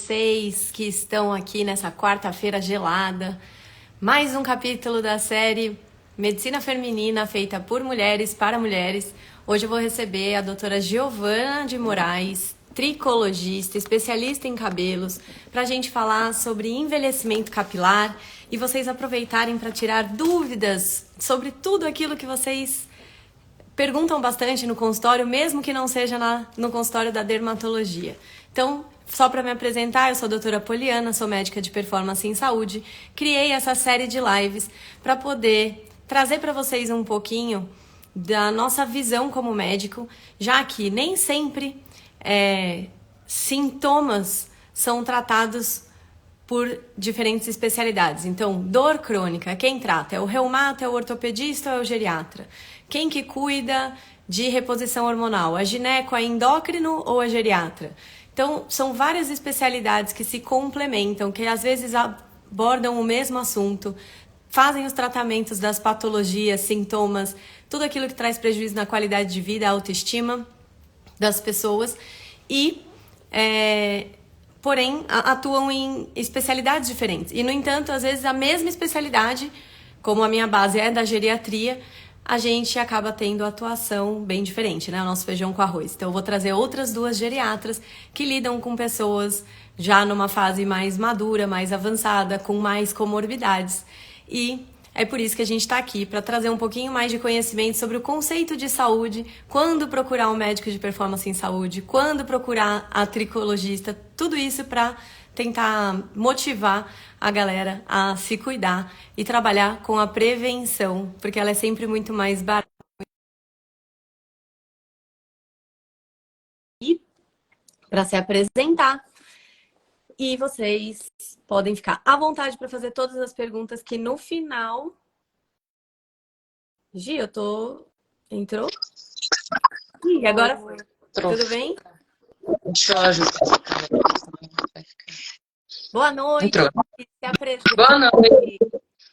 vocês que estão aqui nessa quarta-feira gelada. Mais um capítulo da série Medicina Feminina feita por mulheres para mulheres. Hoje eu vou receber a doutora Giovana de Moraes, tricologista, especialista em cabelos, para a gente falar sobre envelhecimento capilar e vocês aproveitarem para tirar dúvidas sobre tudo aquilo que vocês perguntam bastante no consultório, mesmo que não seja no consultório da dermatologia. Então, só para me apresentar, eu sou a doutora Poliana, sou médica de performance em saúde. Criei essa série de lives para poder trazer para vocês um pouquinho da nossa visão como médico, já que nem sempre sintomas são tratados por diferentes especialidades. Então, dor crônica, quem trata? É o reumato, é o ortopedista ou é o geriatra? Quem que cuida de reposição hormonal? A gineco, a endócrino ou a geriatra? Então, são várias especialidades que se complementam, que às vezes abordam o mesmo assunto, fazem os tratamentos das patologias, sintomas, tudo aquilo que traz prejuízo na qualidade de vida, a autoestima das pessoas e porém, atuam em especialidades diferentes. E, no entanto, às vezes a mesma especialidade, como a minha base é da geriatria, a gente acaba tendo atuação bem diferente, né? O nosso feijão com arroz. Então, eu vou trazer outras duas geriatras que lidam com pessoas já numa fase mais madura, mais avançada, com mais comorbidades. E é por isso que a gente está aqui, para trazer um pouquinho mais de conhecimento sobre o conceito de saúde, quando procurar um médico de performance em saúde, quando procurar a tricologista, tudo isso para tentar motivar a galera a se cuidar e trabalhar com a prevenção, porque ela é sempre muito mais barata. E para se apresentar, e vocês podem ficar à vontade para fazer todas as perguntas que no final... Gi, Entrou? Ih, agora foi. Tudo bem? Deixa eu ajustar. Boa noite. Entrou. Se apresente, Boa noite.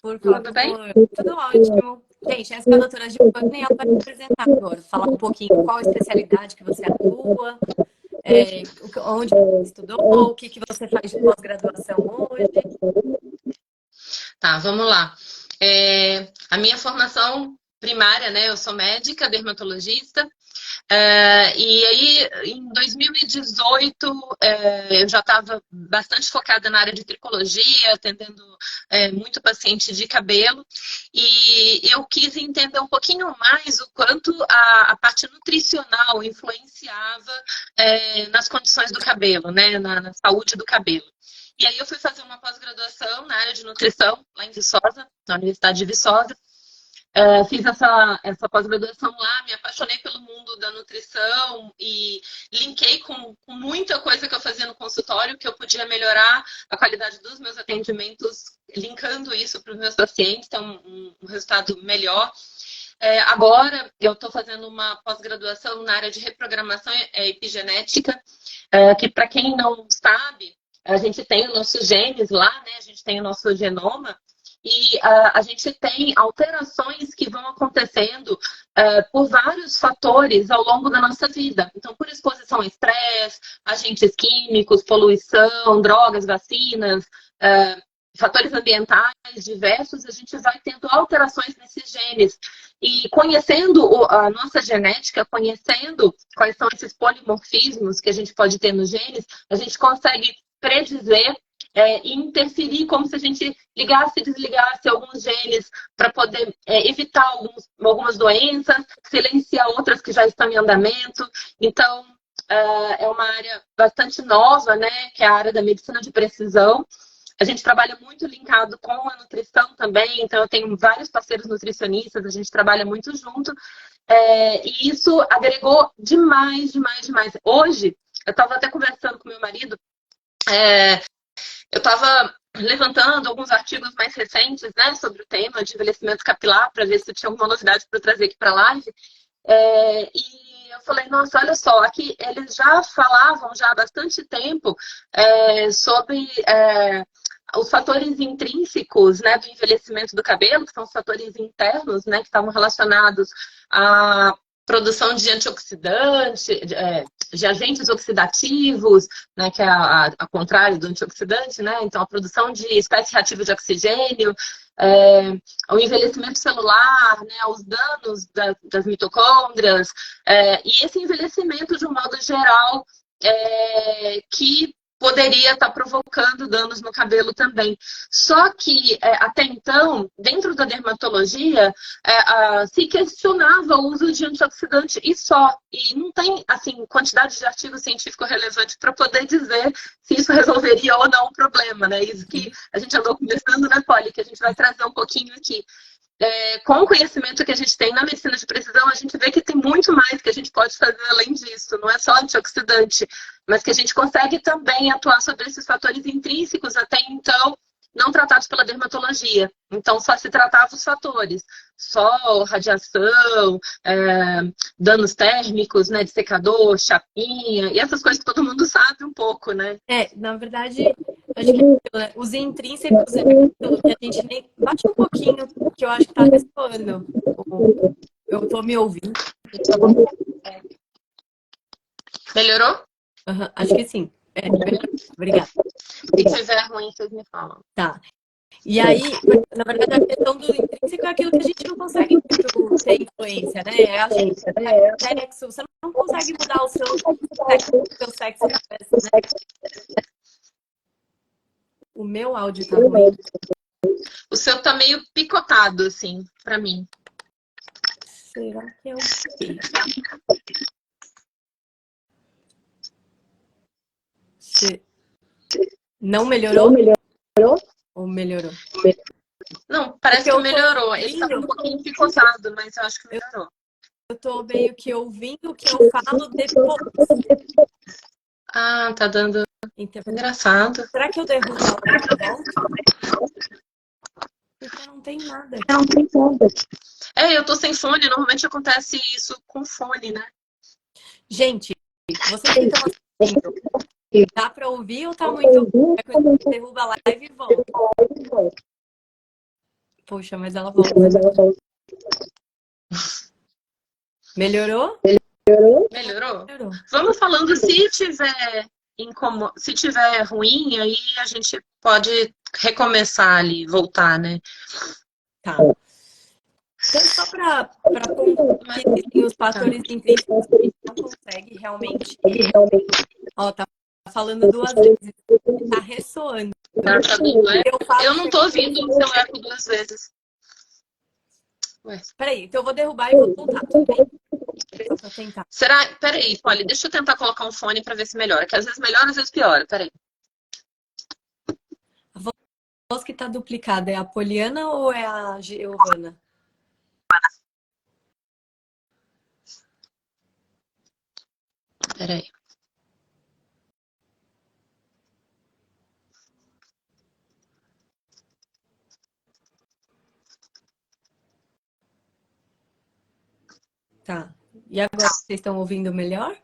por favor. Tudo bem? Tudo ótimo. Gente, essa é a doutora Giovana e ela vai me apresentar agora. Falar um pouquinho qual a especialidade que você atua, onde você estudou, o que você faz de pós-graduação hoje. Tá, vamos lá. A minha formação primária, né? Eu sou médica, dermatologista. E aí, em 2018, eu já estava bastante focada na área de tricologia, atendendo muito paciente de cabelo, e eu quis entender um pouquinho mais o quanto a parte nutricional influenciava nas condições do cabelo, né, na saúde do cabelo. E aí eu fui fazer uma pós-graduação na área de nutrição, lá em Viçosa, na Universidade de Viçosa. Fiz essa pós-graduação lá, me apaixonei pelo mundo da nutrição e linkei com muita coisa que eu fazia no consultório, que eu podia melhorar a qualidade dos meus atendimentos, linkando isso para os meus pacientes, ter um resultado melhor. Agora, eu estou fazendo uma pós-graduação na área de reprogramação epigenética, que para quem não sabe, a gente tem os nossos genes lá, né? A gente tem o nosso genoma, e a gente tem alterações que vão acontecendo por vários fatores ao longo da nossa vida. Então, por exposição a estresse, agentes químicos, poluição, drogas, vacinas, fatores ambientais diversos, a gente vai tendo alterações nesses genes. E conhecendo a nossa genética, conhecendo quais são esses polimorfismos que a gente pode ter nos genes, a gente consegue predizer e interferir como se a gente ligasse e desligasse alguns genes para poder evitar algumas doenças, silenciar outras que já estão em andamento. Então, é uma área bastante nova, né, que é a área da medicina de precisão. A gente trabalha muito linkado com a nutrição também, então eu tenho vários parceiros nutricionistas, a gente trabalha muito junto. E isso agregou demais, demais, demais. Hoje, eu estava até conversando com meu marido, eu estava levantando alguns artigos mais recentes, né, sobre o tema de envelhecimento capilar, para ver se tinha alguma novidade para trazer aqui para a live. E eu falei, nossa, olha só, aqui eles já falavam já há bastante tempo sobre os fatores intrínsecos, né, do envelhecimento do cabelo, que são os fatores internos, né, que estavam relacionados à produção de antioxidante, de agentes oxidativos, né, que é a contrário do antioxidante, né? Então, a produção de espécie reativa de oxigênio, o envelhecimento celular, né, os danos das mitocôndrias, e esse envelhecimento, de um modo geral, que poderia estar provocando danos no cabelo também. Só que, até então, dentro da dermatologia, se questionava o uso de antioxidante e só. E não tem, assim, quantidade de artigo científico relevante para poder dizer se isso resolveria ou não o problema, né? Isso que a gente andou conversando, né, Polly, que a gente vai trazer um pouquinho aqui. Com o conhecimento que a gente tem na medicina de precisão, a gente vê que tem muito mais que a gente pode fazer além disso. Não é só antioxidante, mas que a gente consegue também atuar sobre esses fatores intrínsecos, até então não tratados pela dermatologia. Então, só se tratava os fatores. Sol, radiação, danos térmicos, né, de secador, chapinha, e essas coisas que todo mundo sabe um pouco, né? Na verdade, acho que os intrínsecos é aquilo que a gente nem bate um pouquinho, que eu acho que tá ressoando. Eu tô me ouvindo. Melhorou? Uhum, acho que sim. Melhorou. Obrigada. Se tiver ruim, vocês me falam. Tá. E aí, na verdade, a questão do intrínseco é aquilo que a gente não consegue muito ter influência, né? É a gente, sexo, você não consegue mudar o seu sexo, né? O meu áudio tá ruim. O seu tá meio picotado, assim, pra mim. Será que é o quê? Não melhorou? Ou melhorou? Não, parece que melhorou. Ele tá um pouquinho picotado, mas eu acho que melhorou. Eu tô meio que ouvindo o que eu falo depois. Ah, tá dando... Engraçado. Será que eu derrubo a live e volto? Porque não tem nada. Eu tô sem fone. Normalmente acontece isso com fone, né? Gente, vocês que estão assistindo, dá pra ouvir ou tá muito... Derruba a live e volta. Poxa, mas ela volta. Melhorou? Melhorou? Vamos falando, se tiver ruim, aí a gente pode recomeçar ali, voltar, né? Tá. Então, só para que os fatores intrínsecos que a gente não consegue realmente... Ó, tá falando 2 vezes. Tá ressoando. Eu não tô ouvindo o seu eco 2 vezes. Ué. Peraí, então eu vou derrubar e vou voltar, tudo bem? Só pra tentar. Será? Peraí, Polly, deixa eu tentar colocar um fone pra ver se melhora, que às vezes melhora, às vezes piora. Peraí. A voz que tá duplicada é a Poliana ou é a Giovana? Peraí. Tá. E agora vocês estão ouvindo melhor?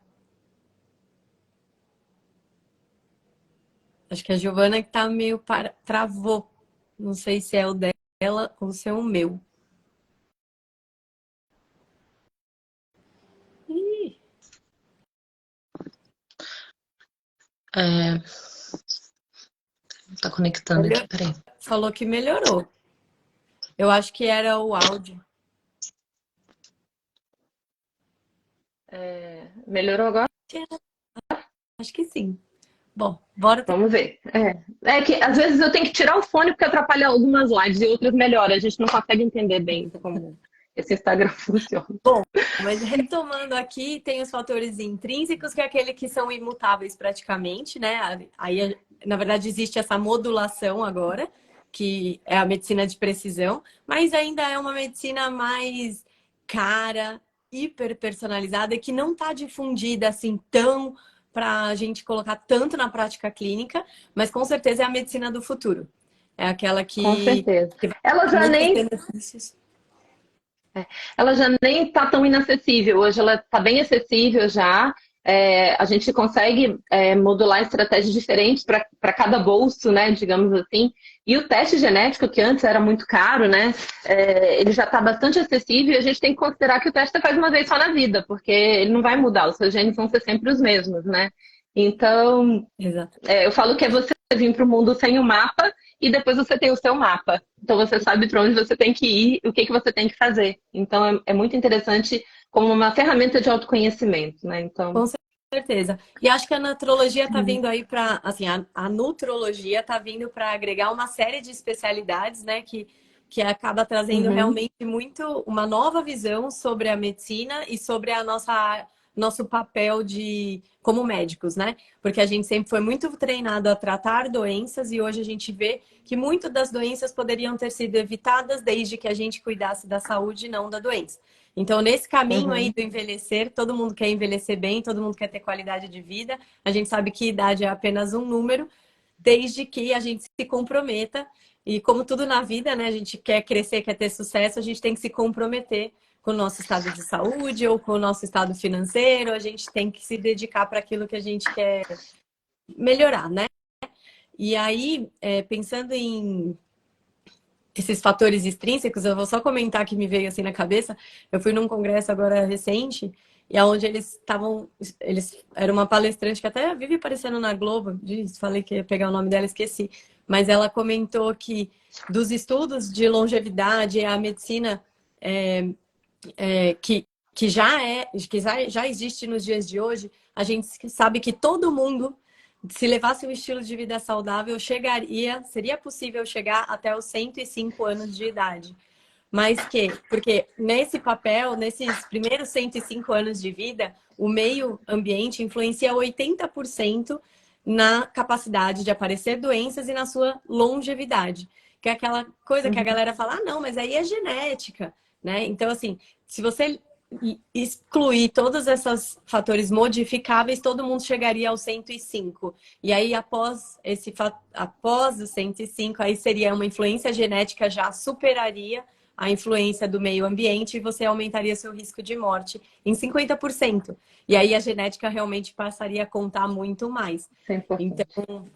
Acho que a Giovana que tá meio travou. Não sei se é o dela ou se é o meu. Ih. Tá conectando aqui, peraí. Falou que melhorou. Eu acho que era o áudio. Melhorou agora? Acho que sim. Bom, bora. Vamos ver. É que às vezes eu tenho que tirar o fone porque atrapalha algumas lives e outras melhora. A gente não consegue entender bem como esse Instagram funciona. Bom, mas retomando aqui, tem os fatores intrínsecos, que é aquele que são imutáveis praticamente, né? Aí, na verdade, existe essa modulação agora, que é a medicina de precisão, mas ainda é uma medicina mais cara, hiper personalizada e que não está difundida assim tão para a gente colocar tanto na prática clínica, mas com certeza é a medicina do futuro. É aquela que... Com certeza. Que vai ela já nem está tão inacessível. Hoje ela está bem acessível já. a gente consegue modular estratégias diferentes para cada bolso, né, digamos assim. E o teste genético, que antes era muito caro, né, ele já está bastante acessível e a gente tem que considerar que o teste você faz uma vez só na vida, porque ele não vai mudar, os seus genes vão ser sempre os mesmos, né? Então, eu falo que é você vir para o mundo sem o mapa e depois você tem o seu mapa. Então você sabe para onde você tem que ir, o que você tem que fazer. Então é muito interessante como uma ferramenta de autoconhecimento, né? Então, com certeza. E acho que a nutrologia está vindo aí para, assim, a nutrologia está vindo para agregar uma série de especialidades, né, que acaba trazendo realmente muito uma nova visão sobre a medicina e sobre a nosso papel de como médicos, né? Porque a gente sempre foi muito treinado a tratar doenças e hoje a gente vê que muitas das doenças poderiam ter sido evitadas desde que a gente cuidasse da saúde e não da doença. Então, nesse caminho aí do envelhecer, todo mundo quer envelhecer bem, todo mundo quer ter qualidade de vida. A gente sabe que idade é apenas um número, desde que a gente se comprometa. E como tudo na vida, né? A gente quer crescer, quer ter sucesso, a gente tem que se comprometer com o nosso estado de saúde ou com o nosso estado financeiro. A gente tem que se dedicar para aquilo que a gente quer melhorar, né? E aí, pensando em esses fatores extrínsecos, eu vou só comentar que me veio assim na cabeça. Eu fui num congresso agora recente, e onde eles era uma palestrante que até vive aparecendo na Globo, falei que ia pegar o nome dela, esqueci, mas ela comentou que dos estudos de longevidade, a medicina que já existe nos dias de hoje, a gente sabe que todo mundo, se levasse um estilo de vida saudável, seria possível chegar até os 105 anos de idade. Porque nesse papel, nesses primeiros 105 anos de vida, o meio ambiente influencia 80% na capacidade de aparecer doenças e na sua longevidade. Que é aquela coisa que a galera fala, ah, não, mas aí é genética, né? Então, assim, se você excluir todos esses fatores modificáveis, todo mundo chegaria aos 105. E aí, após os 105, aí seria uma influência genética já superaria a influência do meio ambiente e você aumentaria seu risco de morte em 50%. E aí a genética realmente passaria a contar muito mais. 100%. Então,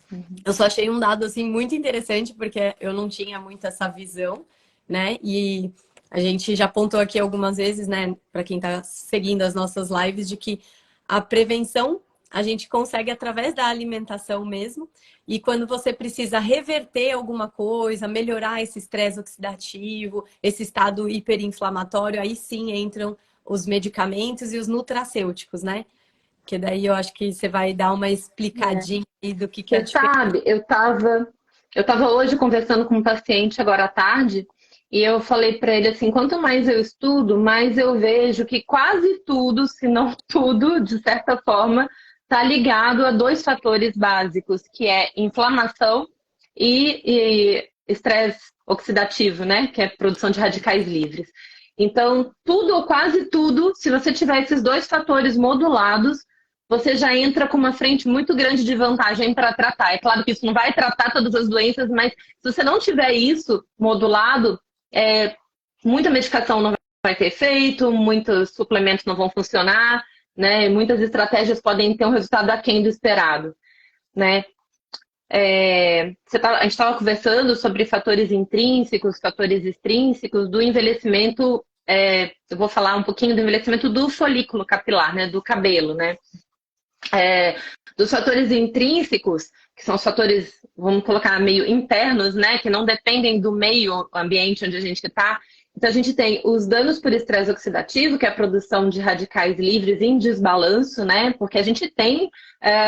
eu só achei um dado assim muito interessante porque eu não tinha muito essa visão, né? E a gente já apontou aqui algumas vezes, né, para quem está seguindo as nossas lives, de que a prevenção a gente consegue através da alimentação mesmo. E quando você precisa reverter alguma coisa, melhorar esse estresse oxidativo, esse estado hiperinflamatório, aí sim entram os medicamentos e os nutracêuticos, né? Que daí eu acho que você vai dar uma explicadinha aí do que é a diferença. Sabe, eu tava hoje conversando com um paciente agora à tarde e eu falei para ele assim, quanto mais eu estudo, mais eu vejo que quase tudo, se não tudo, de certa forma, está ligado a dois fatores básicos, que é inflamação e estresse oxidativo, né? Que é a produção de radicais livres. Então, tudo ou quase tudo, se você tiver esses dois fatores modulados, você já entra com uma frente muito grande de vantagem para tratar. É claro que isso não vai tratar todas as doenças, mas se você não tiver isso modulado, muita medicação não vai ter efeito, muitos suplementos não vão funcionar, né? Muitas estratégias podem ter um resultado aquém do esperado, né? A gente estava conversando sobre fatores intrínsecos, fatores extrínsecos do envelhecimento. Eu vou falar um pouquinho do envelhecimento do folículo capilar, né? Do cabelo, né? Dos fatores intrínsecos, que são os fatores, vamos colocar, meio internos, né? Que não dependem do meio ambiente onde a gente está. Então, a gente tem os danos por estresse oxidativo, que é a produção de radicais livres em desbalanço, né? Porque a gente tem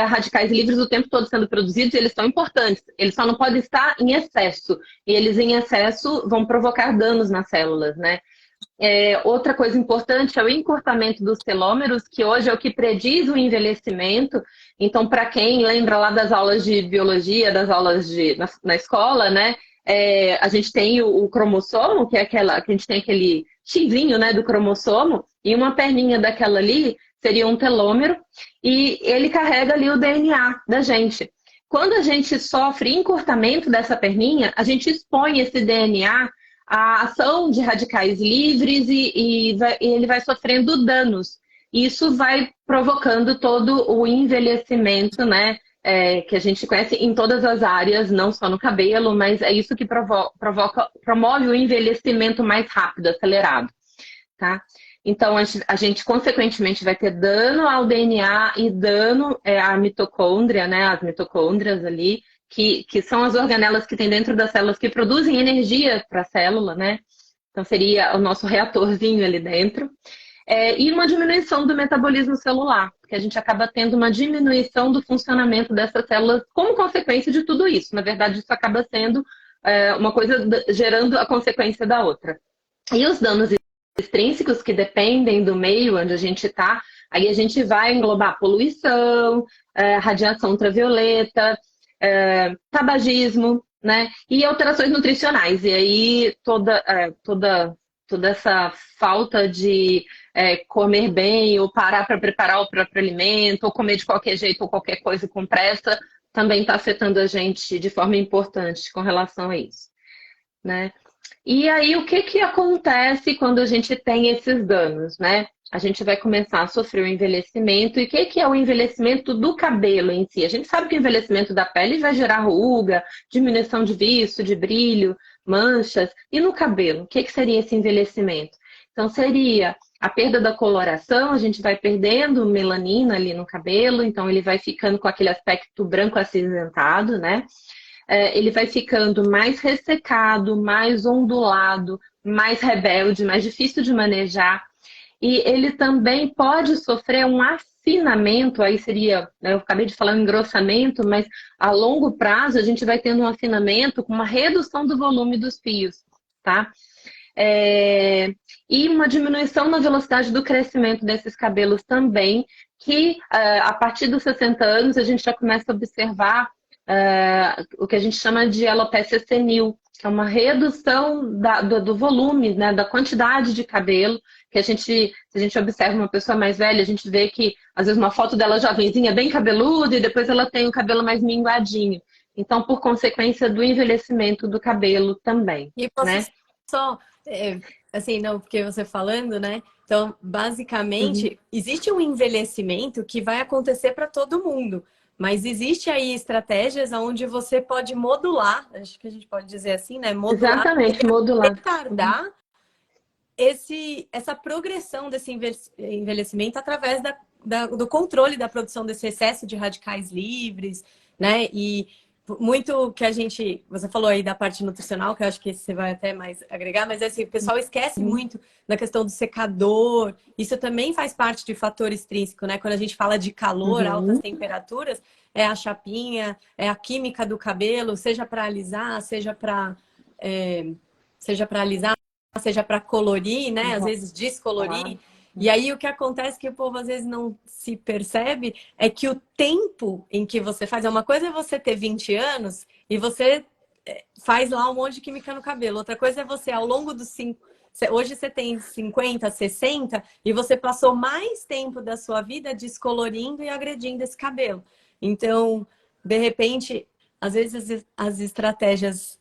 radicais livres o tempo todo sendo produzidos e eles são importantes. Eles só não podem estar em excesso. E eles, em excesso, vão provocar danos nas células, né? Outra coisa importante é o encurtamento dos telômeros, que hoje é o que prediz o envelhecimento. Então, para quem lembra lá das aulas de biologia, das aulas na escola, né? A gente tem o cromossomo, que é que a gente tem aquele xizinho, né, do cromossomo, e uma perninha daquela ali seria um telômero, e ele carrega ali o DNA da gente. Quando a gente sofre encurtamento dessa perninha, a gente expõe esse DNA à ação de radicais livres e ele vai sofrendo danos. isso vai provocando todo o envelhecimento, né? Que a gente conhece em todas as áreas, não só no cabelo, mas é isso que promove o envelhecimento mais rápido, acelerado, tá? Então, a gente consequentemente vai ter dano ao DNA e dano à mitocôndria, né? As mitocôndrias ali, que são as organelas que tem dentro das células que produzem energia para a célula, né? Então, seria o nosso reatorzinho ali dentro. E uma diminuição do metabolismo celular, porque a gente acaba tendo uma diminuição do funcionamento dessas células como consequência de tudo isso. Na verdade, isso acaba sendo uma coisa gerando a consequência da outra. E os danos extrínsecos que dependem do meio onde a gente está, aí a gente vai englobar poluição, radiação ultravioleta, tabagismo, né? E alterações nutricionais. E aí toda essa falta de comer bem, ou parar para preparar o próprio alimento, ou comer de qualquer jeito, ou qualquer coisa com pressa, também está afetando a gente de forma importante com relação a isso, né? E aí, o que acontece quando a gente tem esses danos, né? A gente vai começar a sofrer o envelhecimento. E o que é o envelhecimento do cabelo em si? A gente sabe que o envelhecimento da pele vai gerar ruga, diminuição de viço, de brilho, manchas. E no cabelo, o que seria esse envelhecimento? Então, seria a perda da coloração, a gente vai perdendo melanina ali no cabelo, então ele vai ficando com aquele aspecto branco acinzentado, né? Ele vai ficando mais ressecado, mais ondulado, mais rebelde, mais difícil de manejar. E ele também pode sofrer um afinamento, aí seria, né, eu acabei de falar um engrossamento, mas a longo prazo a gente vai tendo um afinamento com uma redução do volume dos fios, tá? E uma diminuição na velocidade do crescimento desses cabelos também, que a partir dos 60 anos a gente já começa a observar o que a gente chama de alopécia senil, que é uma redução do volume, né, da quantidade de cabelo, que se a gente observa uma pessoa mais velha, a gente vê que às vezes uma foto dela jovenzinha bem cabeluda e depois ela tem o cabelo mais minguadinho. Então, por consequência do envelhecimento do cabelo também, E posso né? só, assim, não, porque você falando, né? Então, basicamente, existe um envelhecimento que vai acontecer para todo mundo. Mas existe aí estratégias onde você pode modular, acho que a gente pode dizer assim, né? Modular, Exatamente, modular. retardar essa progressão desse envelhecimento através do controle da produção desse excesso de radicais livres, né? E muito que você falou aí da parte nutricional, que eu acho que você vai até mais agregar, mas assim, o pessoal esquece muito da questão do secador. Isso também faz parte de fator extrínseco, né? Quando a gente fala de calor, altas temperaturas, é a chapinha, é a química do cabelo, seja para alisar, seja para alisar, seja para colorir, né? Às vezes descolorir. E aí o que acontece que o povo às vezes não se percebe é que o tempo em que você faz, uma coisa é você ter 20 anos e você faz lá um monte de química no cabelo. Outra coisa é você, ao longo dos 5... Hoje você tem 50, 60 e você passou mais tempo da sua vida descolorindo e agredindo esse cabelo. Então, de repente, às vezes as estratégias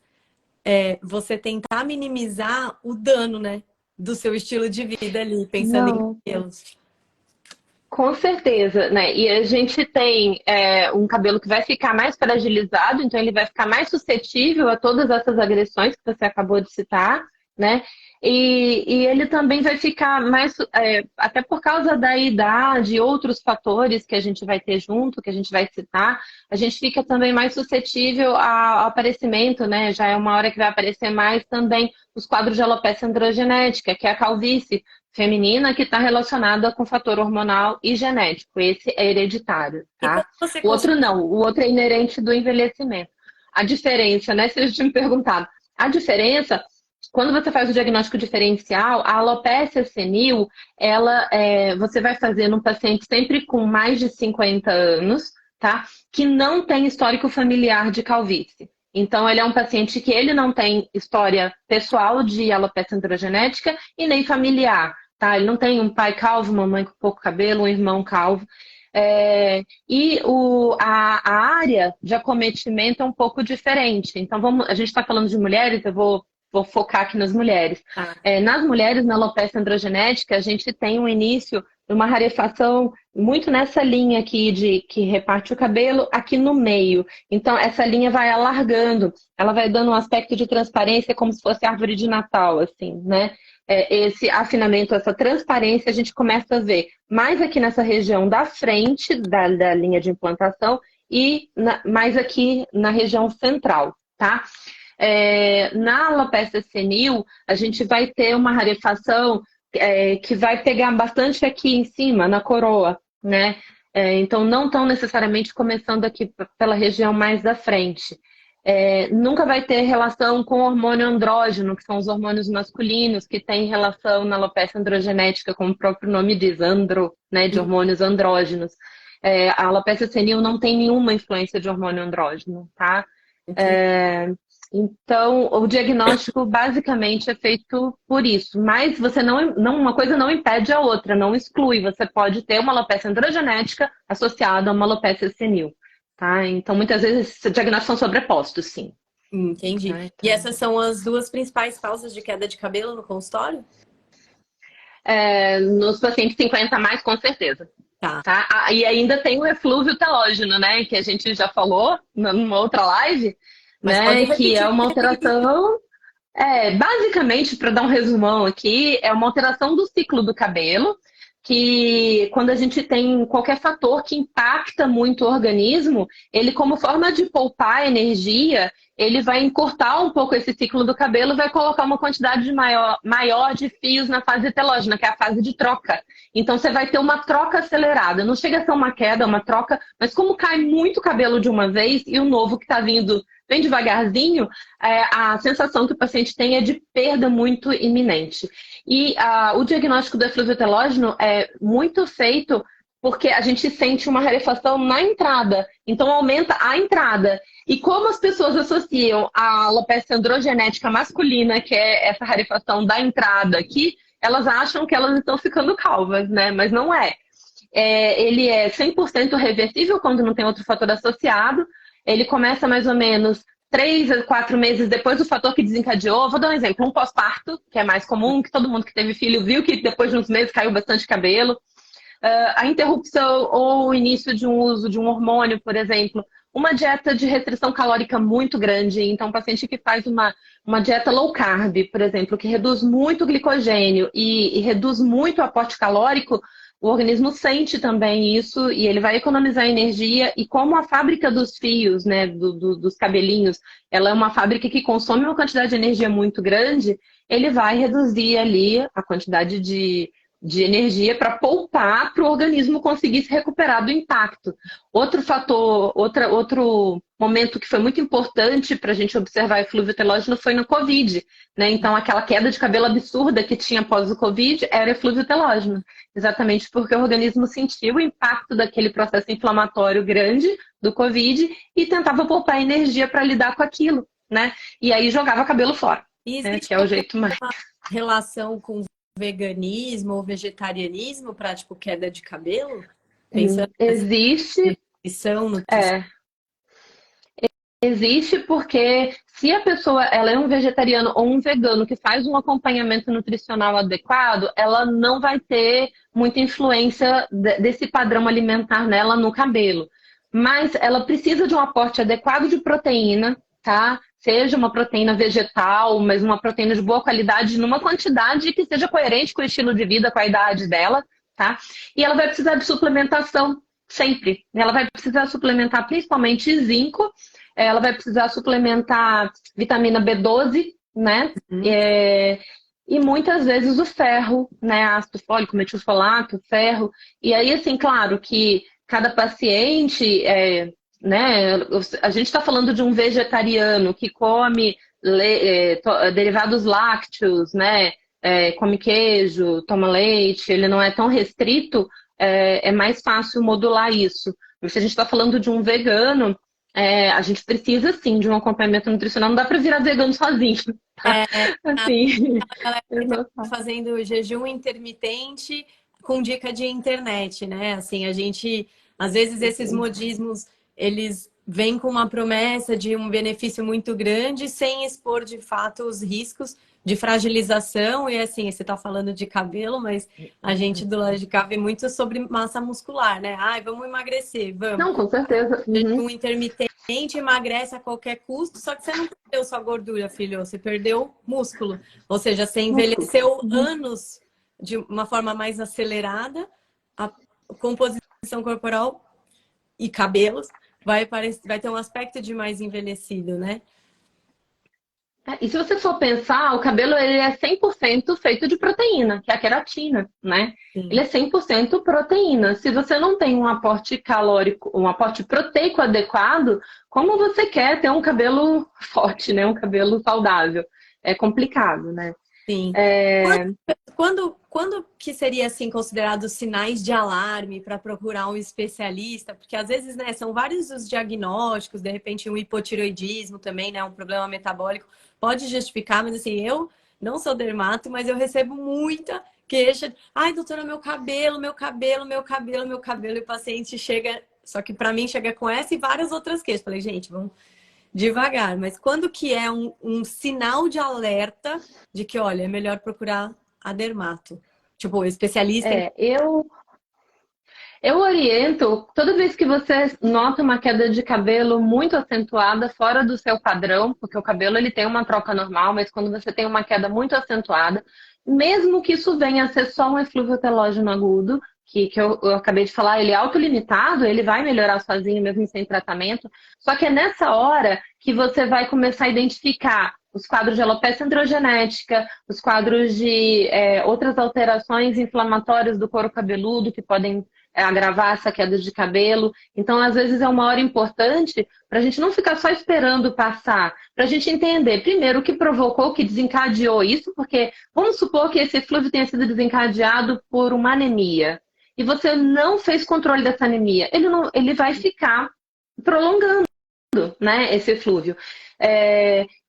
você tentar minimizar o dano, né? Do seu estilo de vida ali, pensando em cabelos. Com certeza, né? E a gente tem um cabelo que vai ficar mais fragilizado, então ele vai ficar mais suscetível a todas essas agressões que você acabou de citar, né? E ele também vai ficar mais, até por causa da idade e outros fatores que a gente vai ter junto, que a gente vai citar, a gente fica também mais suscetível ao aparecimento, né? Já é uma hora que vai aparecer mais também os quadros de alopecia androgenética, que é a calvície feminina, que está relacionada com fator hormonal e genético. Esse é hereditário, tá? O outro não, o outro é inerente do envelhecimento. A diferença, né? Se a gente me perguntado, a diferença, quando você faz o diagnóstico diferencial, a alopécia senil, você vai fazer num paciente sempre com mais de 50 anos, tá? Que não tem histórico familiar de calvície. Então, ele é um paciente que ele não tem história pessoal de alopecia androgenética e nem familiar, tá? Ele não tem um pai calvo, mamãe com pouco cabelo, um irmão calvo. A área de acometimento é um pouco diferente. Então, a gente está falando de mulheres, eu vou focar aqui nas mulheres. Nas mulheres, na alopecia androgenética, a gente tem um início uma rarefação muito nessa linha aqui de que reparte o cabelo, aqui no meio. Então, essa linha vai alargando, ela vai dando um aspecto de transparência como se fosse árvore de Natal, assim, né? Esse afinamento, essa transparência, a gente começa a ver mais aqui nessa região da frente da linha de implantação e mais aqui na região central, tá? Na alopecia senil, a gente vai ter uma rarefação que vai pegar bastante aqui em cima, na coroa, né? Então, não tão necessariamente começando aqui pela região mais da frente. Nunca vai ter relação com o hormônio andrógeno, que são os hormônios masculinos, que têm relação na alopecia androgenética, como o próprio nome diz, andro, né, de hormônios andrógenos. A alopecia senil não tem nenhuma influência de hormônio andrógeno, tá? Então, o diagnóstico basicamente é feito por isso, mas você uma coisa não impede a outra, não exclui. Você pode ter uma alopecia androgenética associada a uma alopecia senil, tá? Então, muitas vezes, esses diagnósticos são sobrepostos, sim. Entendi. Ah, então. E essas são as duas principais causas de queda de cabelo no consultório? Nos pacientes 50 a mais, com certeza. Tá. E ainda tem o eflúvio telógeno, né? Que a gente já falou numa outra live, Mas né? Que é uma alteração. Basicamente, para dar um resumão aqui, é uma alteração do ciclo do cabelo, que quando a gente tem qualquer fator que impacta muito o organismo, ele, como forma de poupar energia, ele vai encurtar um pouco esse ciclo do cabelo e vai colocar uma quantidade maior de fios na fase telógena, que é a fase de troca. Então, você vai ter uma troca acelerada. Não chega a ser uma queda, é uma troca, mas como cai muito cabelo de uma vez e o novo que está vindo bem devagarzinho, a sensação que o paciente tem é de perda muito iminente. E o diagnóstico do eflúvio telógeno é muito feito porque a gente sente uma rarefação na entrada, então aumenta a entrada. E como as pessoas associam a alopecia androgenética masculina, que é essa rarefação da entrada aqui, elas acham que elas estão ficando calvas, né? Mas não é. Ele é 100% reversível quando não tem outro fator associado. Ele começa mais ou menos 3 a 4 meses depois do fator que desencadeou. Vou dar um exemplo, um pós-parto, que é mais comum, que todo mundo que teve filho viu que depois de uns meses caiu bastante cabelo. A interrupção ou o início de um uso de um hormônio, por exemplo. Uma dieta de restrição calórica muito grande. Então, paciente que faz uma dieta low carb, por exemplo, que reduz muito o glicogênio e reduz muito o aporte calórico, o organismo sente também isso e ele vai economizar energia. E como a fábrica dos fios, né, dos cabelinhos, ela é uma fábrica que consome uma quantidade de energia muito grande, ele vai reduzir ali a quantidade de energia para poupar para o organismo conseguir se recuperar do impacto. Outro fator, outro momento que foi muito importante para a gente observar eflúvio telógeno foi no Covid, né? Então, aquela queda de cabelo absurda que tinha após o Covid era eflúvio telógeno, exatamente porque o organismo sentiu o impacto daquele processo inflamatório grande do Covid e tentava poupar energia para lidar com aquilo, né? E aí jogava cabelo fora, né? Que é o jeito mais. Relação com veganismo ou vegetarianismo para, tipo, queda de cabelo? Pensando existe. Nutrição. Existe porque se a pessoa ela é um vegetariano ou um vegano que faz um acompanhamento nutricional adequado, ela não vai ter muita influência desse padrão alimentar nela no cabelo. Mas ela precisa de um aporte adequado de proteína, tá? Seja uma proteína vegetal, mas uma proteína de boa qualidade, numa quantidade que seja coerente com o estilo de vida, com a idade dela, tá? E ela vai precisar de suplementação sempre. Ela vai precisar suplementar principalmente zinco, ela vai precisar suplementar vitamina B12, né? E muitas vezes o ferro, né? Ácido fólico, metilfolato, ferro. E aí, assim, claro que cada paciente, né? A gente está falando de um vegetariano que come derivados lácteos, né? Come queijo, toma leite, ele não é tão restrito, é mais fácil modular isso. Mas se a gente está falando de um vegano, a gente precisa, sim, de um acompanhamento nutricional. Não dá para virar vegano sozinho. Tá? Assim, a galera tá fazendo jejum intermitente com dica de internet, né? Assim, a gente, às vezes, esses modismos, eles vêm com uma promessa de um benefício muito grande, sem expor, de fato, os riscos. de fragilização. E assim, você tá falando de cabelo, mas a gente do lado de cá vê muito sobre massa muscular, né? Ai, vamos emagrecer, vamos. Não, com certeza. Uhum. Um intermitente emagrece a qualquer custo, só que você não perdeu sua gordura, filho, você perdeu músculo. Ou seja, você Músculo. envelheceu anos de uma forma mais acelerada, a composição corporal e cabelos vai ter um aspecto de mais envelhecido, né? E se você for pensar, o cabelo ele é 100% feito de proteína, que é a queratina, né? Ele Sim. é 100% proteína. Se você não tem um aporte calórico, um aporte proteico adequado, como você quer ter um cabelo forte, né? Um cabelo saudável? É complicado, né? Sim. É, Quando que seria assim considerado sinais de alarme para procurar um especialista? Porque às vezes, né, são vários os diagnósticos, de repente um hipotireoidismo também, né, um problema metabólico pode justificar, mas assim, eu não sou dermato, mas eu recebo muita queixa. Ai, doutora, meu cabelo, meu cabelo, meu cabelo, meu cabelo, e o paciente chega, só que para mim chega com essa e várias outras queixas. Falei, gente, vamos devagar, mas quando que é um sinal de alerta de que, olha, é melhor procurar a dermato? Tipo, especialista em... é, eu Eu oriento, toda vez que você nota uma queda de cabelo muito acentuada, fora do seu padrão, porque o cabelo ele tem uma troca normal, mas quando você tem uma queda muito acentuada, mesmo que isso venha a ser só um eflúvio telógeno agudo, que eu acabei de falar, ele é autolimitado, ele vai melhorar sozinho mesmo sem tratamento, só que é nessa hora que você vai começar a identificar os quadros de alopecia androgenética, os quadros de outras alterações inflamatórias do couro cabeludo que podem agravar essa queda de cabelo. Então, às vezes, é uma hora importante para a gente não ficar só esperando passar, para a gente entender, primeiro, o que provocou, o que desencadeou isso, porque vamos supor que esse eflúvio tenha sido desencadeado por uma anemia, e você não fez controle dessa anemia, ele vai ficar prolongando, né, esse eflúvio.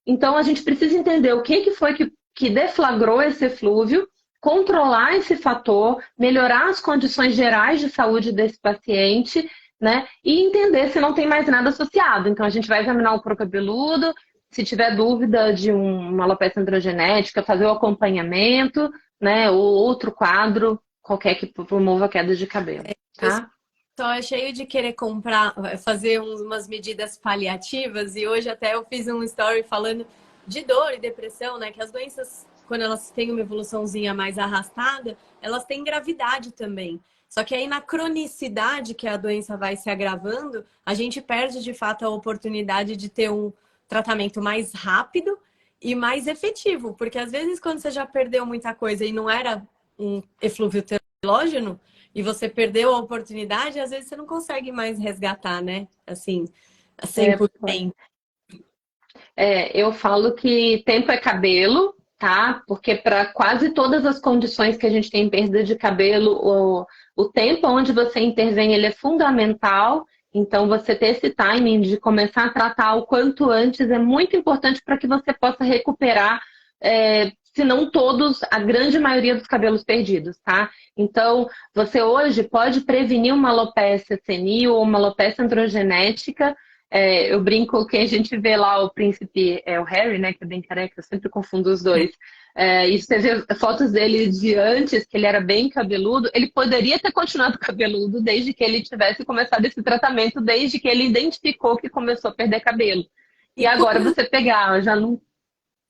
Então, a gente precisa entender o que foi que deflagrou esse eflúvio, controlar esse fator, melhorar as condições gerais de saúde desse paciente, né? E entender se não tem mais nada associado. Então, a gente vai examinar o couro cabeludo, se tiver dúvida de uma alopecia androgenética, fazer o acompanhamento, né? Ou outro quadro, qualquer que promova a queda de cabelo, tá? Só é cheio de querer comprar, fazer umas medidas paliativas, e hoje até eu fiz um story falando de dor e depressão, né? Que as doenças, quando elas têm uma evoluçãozinha mais arrastada, elas têm gravidade também. Só que aí na cronicidade que a doença vai se agravando, a gente perde de fato a oportunidade de ter um tratamento mais rápido e mais efetivo. Porque às vezes quando você já perdeu muita coisa e não era um eflúvio telógeno, e você perdeu a oportunidade, às vezes você não consegue mais resgatar, né? Assim, a 100%. Eu falo que tempo é cabelo, tá? Porque para quase todas as condições que a gente tem perda de cabelo, o tempo onde você intervém ele é fundamental. Então, você ter esse timing de começar a tratar o quanto antes é muito importante para que você possa recuperar, se não todos, a grande maioria dos cabelos perdidos, tá? Então, você hoje pode prevenir uma alopecia senil ou uma alopecia androgenética. Eu brinco que a gente vê lá o príncipe, o Harry, né, que é bem careca, eu sempre confundo os dois. E você vê fotos dele de antes, que ele era bem cabeludo, ele poderia ter continuado cabeludo desde que ele tivesse começado esse tratamento, desde que ele identificou que começou a perder cabelo. E agora você pegar, já não.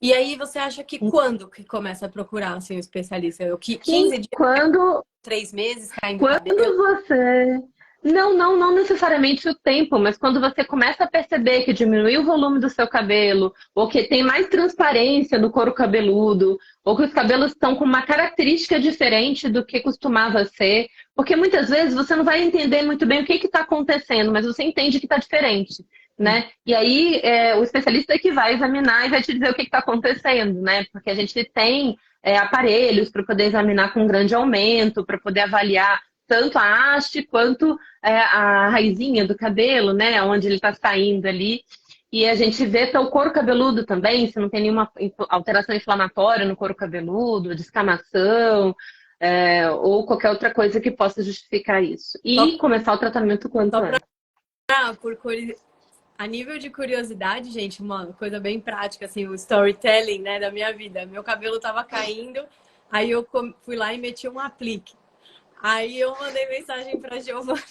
E aí você acha que quando que começa a procurar assim, um especialista? O que 15 Sim, dias, quando 3 meses caindo Quando cabelo? você. Não necessariamente o tempo, mas quando você começa a perceber que diminuiu o volume do seu cabelo, ou que tem mais transparência no couro cabeludo, ou que os cabelos estão com uma característica diferente do que costumava ser, porque muitas vezes você não vai entender muito bem o que está acontecendo, mas você entende que está diferente, né? E aí o especialista é que vai examinar e vai te dizer o que está acontecendo, né? Porque a gente tem aparelhos para poder examinar com grande aumento, para poder avaliar tanto a haste quanto a raizinha do cabelo, né? Onde ele está saindo ali. E a gente vê o couro cabeludo também, se não tem nenhuma alteração inflamatória no couro cabeludo, descamação, ou qualquer outra coisa que possa justificar isso. E começar o tratamento quanto antes. Por A nível de curiosidade, gente, uma coisa bem prática, assim, o storytelling, né, da minha vida. Meu cabelo tava caindo, aí eu fui lá e meti um aplique. Aí eu mandei mensagem pra Giovana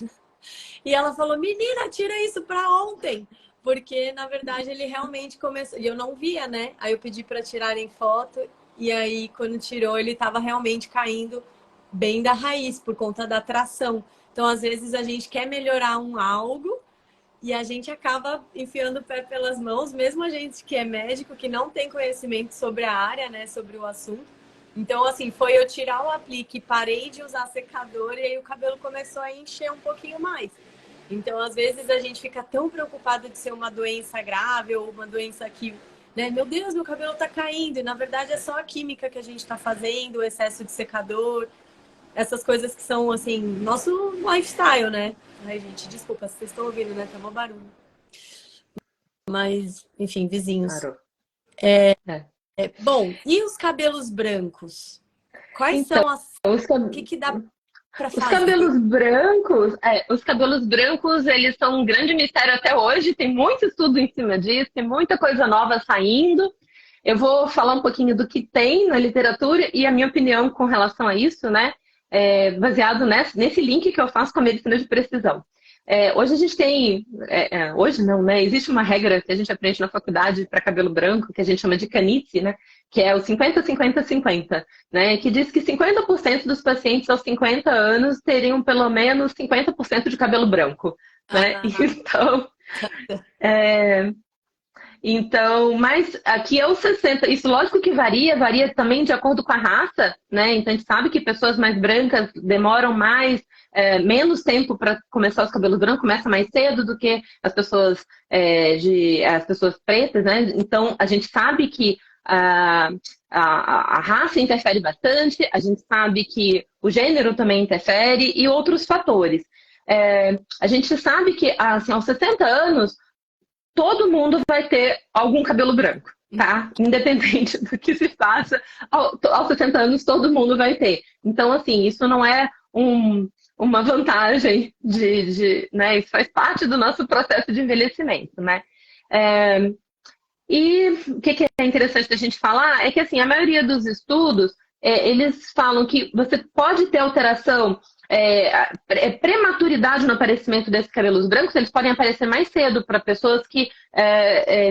e ela falou: menina, tira isso pra ontem. Porque, na verdade, ele realmente começou. E eu não via, né? Aí eu pedi pra tirarem foto. E aí, quando tirou, ele tava realmente caindo bem da raiz, por conta da tração. Então, às vezes, a gente quer melhorar um algo e a gente acaba enfiando o pé pelas mãos, mesmo a gente que é médico, que não tem conhecimento sobre a área, né? Sobre o assunto. Então, assim, foi eu tirar o aplique, parei de usar secador e aí o cabelo começou a encher um pouquinho mais. Então, às vezes, a gente fica tão preocupado de ser uma doença grave ou uma doença que, né, meu Deus, meu cabelo tá caindo. E, na verdade, é só a química que a gente tá fazendo, o excesso de secador, essas coisas que são, assim, nosso lifestyle, né? Ai, gente, desculpa, vocês estão ouvindo, né? Tá mó barulho. Mas, enfim, vizinhos. Claro. Bom, e os cabelos brancos? Quais Então, são as... O que dá pra os fazer? cabelos brancos, eles são um grande mistério até hoje. Tem muito estudo em cima disso, tem muita coisa nova saindo. Eu vou falar um pouquinho do que tem na literatura e a minha opinião com relação a isso, né? Baseado nesse link que eu faço com a medicina de precisão. Hoje a gente tem, hoje não, né? Existe uma regra que a gente aprende na faculdade para cabelo branco, que a gente chama de Canice, né? Que é o 50-50-50, né? Que diz que 50% dos pacientes aos 50 anos teriam pelo menos 50% de cabelo branco, né? Então, mas aqui é os 60. Isso, lógico que varia também de acordo com a raça, né? Então, a gente sabe que pessoas mais brancas demoram menos tempo para começar os cabelos brancos, começa mais cedo do que as pessoas, as pessoas pretas, né? Então, a gente sabe que a raça interfere bastante, a gente sabe que o gênero também interfere e outros fatores. A gente sabe que, assim, aos 60 anos, todo mundo vai ter algum cabelo branco, tá? Independente do que se faça, aos 60 anos todo mundo vai ter. Então, assim, isso não é uma vantagem né? Isso faz parte do nosso processo de envelhecimento, né? E o que é interessante da gente falar é que, assim, a maioria dos estudos, eles falam que você pode ter alteração, prematuridade no aparecimento desses cabelos brancos, eles podem aparecer mais cedo para pessoas que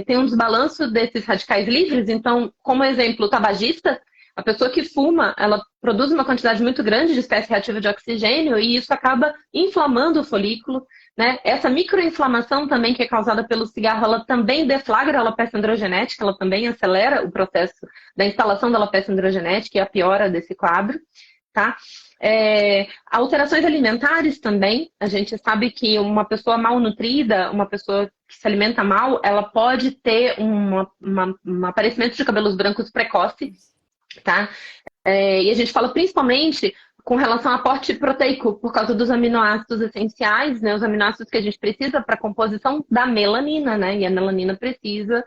têm um desbalanço desses radicais livres. Então, como exemplo, o tabagista, a pessoa que fuma, ela produz uma quantidade muito grande de espécie reativa de oxigênio e isso acaba inflamando o folículo, né? Essa microinflamação também que é causada pelo cigarro, ela também deflagra a alopecia androgenética, ela também acelera o processo da instalação da alopecia androgenética e a piora desse quadro, tá? Alterações alimentares também, a gente sabe que uma pessoa mal nutrida, uma pessoa que se alimenta mal, ela pode ter um aparecimento de cabelos brancos precoce, tá? E a gente fala principalmente com relação ao aporte proteico, por causa dos aminoácidos essenciais, né? Os aminoácidos que a gente precisa para a composição da melanina, né? E a melanina precisa,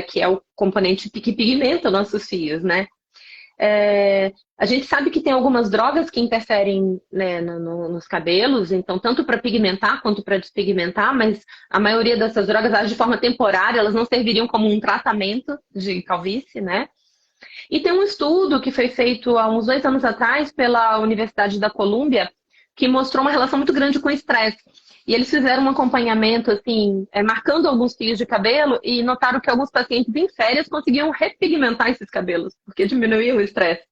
que é o componente que pigmenta nossos fios, né? A gente sabe que tem algumas drogas que interferem, né, nos cabelos, então tanto para pigmentar quanto para despigmentar, mas a maioria dessas drogas agem de forma temporária, elas não serviriam como um tratamento de calvície, né? E tem um estudo que foi feito há uns 2 anos atrás pela Universidade da Colômbia, que mostrou uma relação muito grande com o estresse. E eles fizeram um acompanhamento, assim, marcando alguns fios de cabelo e notaram que alguns pacientes em férias conseguiam repigmentar esses cabelos, porque diminuía o estresse.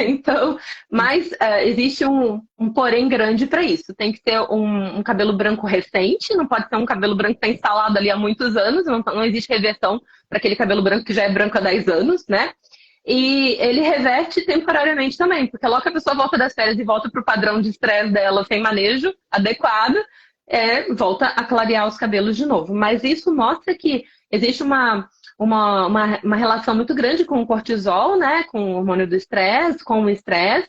Então, mas existe um porém grande para isso. Tem que ter um cabelo branco recente, não pode ser um cabelo branco que está instalado ali há muitos anos, não existe reversão para aquele cabelo branco que já é branco há 10 anos, né? E ele reverte temporariamente também, porque logo que a pessoa volta das férias e volta para o padrão de estresse dela sem manejo adequado, volta a clarear os cabelos de novo. Mas isso mostra que existe uma relação muito grande com o cortisol, né? Com o hormônio do estresse, com o estresse.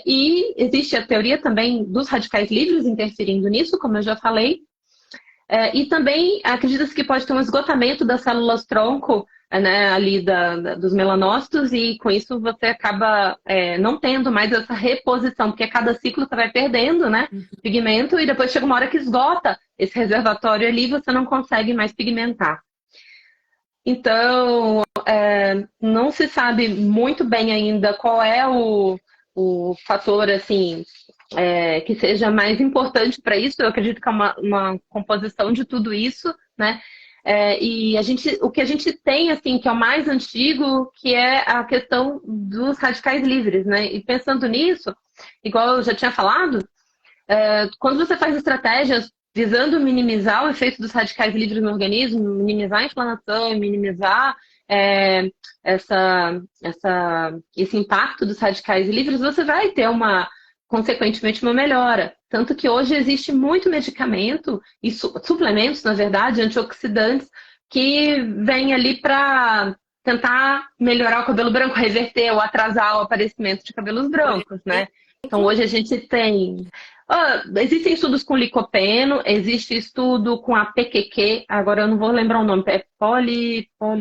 E existe a teoria também dos radicais livres interferindo nisso, como eu já falei. E também acredita-se que pode ter um esgotamento das células-tronco né, ali dos melanócitos, e com isso você acaba não tendo mais essa reposição, porque a cada ciclo você vai perdendo, né, pigmento, e depois chega uma hora que esgota esse reservatório ali e você não consegue mais pigmentar. Então, não se sabe muito bem ainda qual é o fator, assim, que seja mais importante para isso. Eu acredito que é uma composição de tudo isso, né? E o que a gente tem, assim, que é o mais antigo, que é a questão dos radicais livres, né? E pensando nisso, igual eu já tinha falado, quando você faz estratégias visando minimizar o efeito dos radicais livres no organismo, minimizar a inflamação, minimizar esse impacto dos radicais livres, você vai ter consequentemente, uma melhora. Tanto que hoje existe muito medicamento e suplementos, na verdade, antioxidantes, que vêm ali para tentar melhorar o cabelo branco, reverter ou atrasar o aparecimento de cabelos brancos, né? Então, hoje a gente tem... existem estudos com licopeno, existe estudo com a PQQ, agora eu não vou lembrar o nome,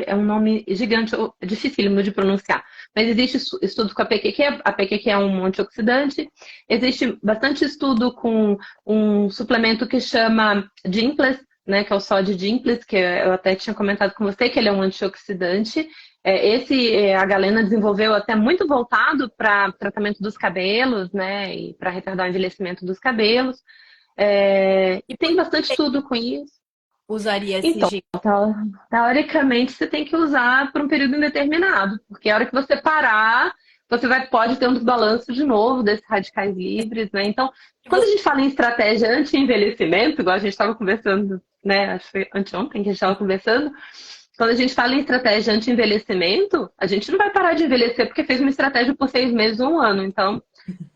é um nome gigante, é dificílimo de pronunciar, mas existe estudo com a PQQ é um antioxidante, existe bastante estudo com um suplemento que chama Ginkles, né, que é o Sod Ginkles, que eu até tinha comentado com você, que ele é um antioxidante. A Galena desenvolveu até muito voltado para tratamento dos cabelos, né, e para retardar o envelhecimento dos cabelos. E tem bastante estudo com isso. Usaria esse Então, teoricamente, você tem que usar por um período indeterminado, porque a hora que você parar, você pode ter um desbalanço de novo desses radicais livres, né? Então, quando a gente fala em estratégia anti-envelhecimento, igual a gente estava conversando, né? Acho que foi anteontem que a gente estava conversando. Quando a gente fala em estratégia anti-envelhecimento, a gente não vai parar de envelhecer porque fez uma estratégia por 6 meses ou 1 ano. Então,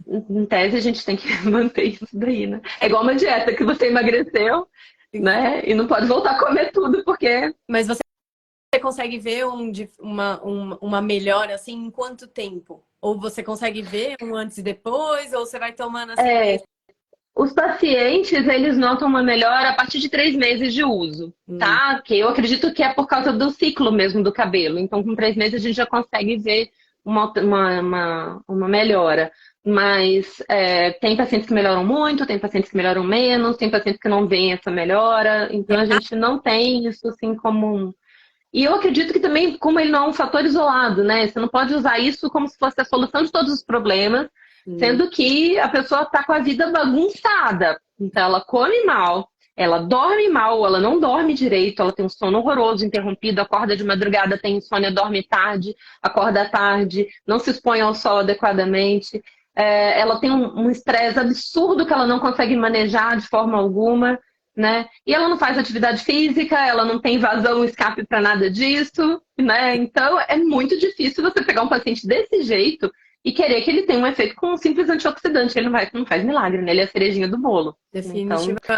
em tese, a gente tem que manter isso daí, né? É igual uma dieta que você emagreceu, né? E não pode voltar a comer tudo porque... Mas você consegue ver uma melhora, assim, em quanto tempo? Ou você consegue ver um antes e depois? Ou você vai tomando assim... Os pacientes, eles notam uma melhora a partir de 3 meses de uso, tá? Que eu acredito que é por causa do ciclo mesmo do cabelo. Então, com 3 meses a gente já consegue ver uma melhora. Mas tem pacientes que melhoram muito, tem pacientes que melhoram menos, tem pacientes que não veem essa melhora. Então, a gente não tem isso assim como... E eu acredito que também, como ele não é um fator isolado, né? Você não pode usar isso como se fosse a solução de todos os problemas, sendo que a pessoa está com a vida bagunçada. Então, ela come mal, ela dorme mal, ela não dorme direito, ela tem um sono horroroso, interrompido, acorda de madrugada, tem insônia, dorme tarde, acorda tarde, não se expõe ao sol adequadamente. Ela tem um estresse absurdo que ela não consegue manejar de forma alguma, né? E ela não faz atividade física, ela não tem vazão, escape para nada disso, né? Então, é muito difícil você pegar um paciente desse jeito e querer que ele tenha um efeito com um simples antioxidante. Ele não faz milagre, né? Ele é a cerejinha do bolo. Definitivamente. Então...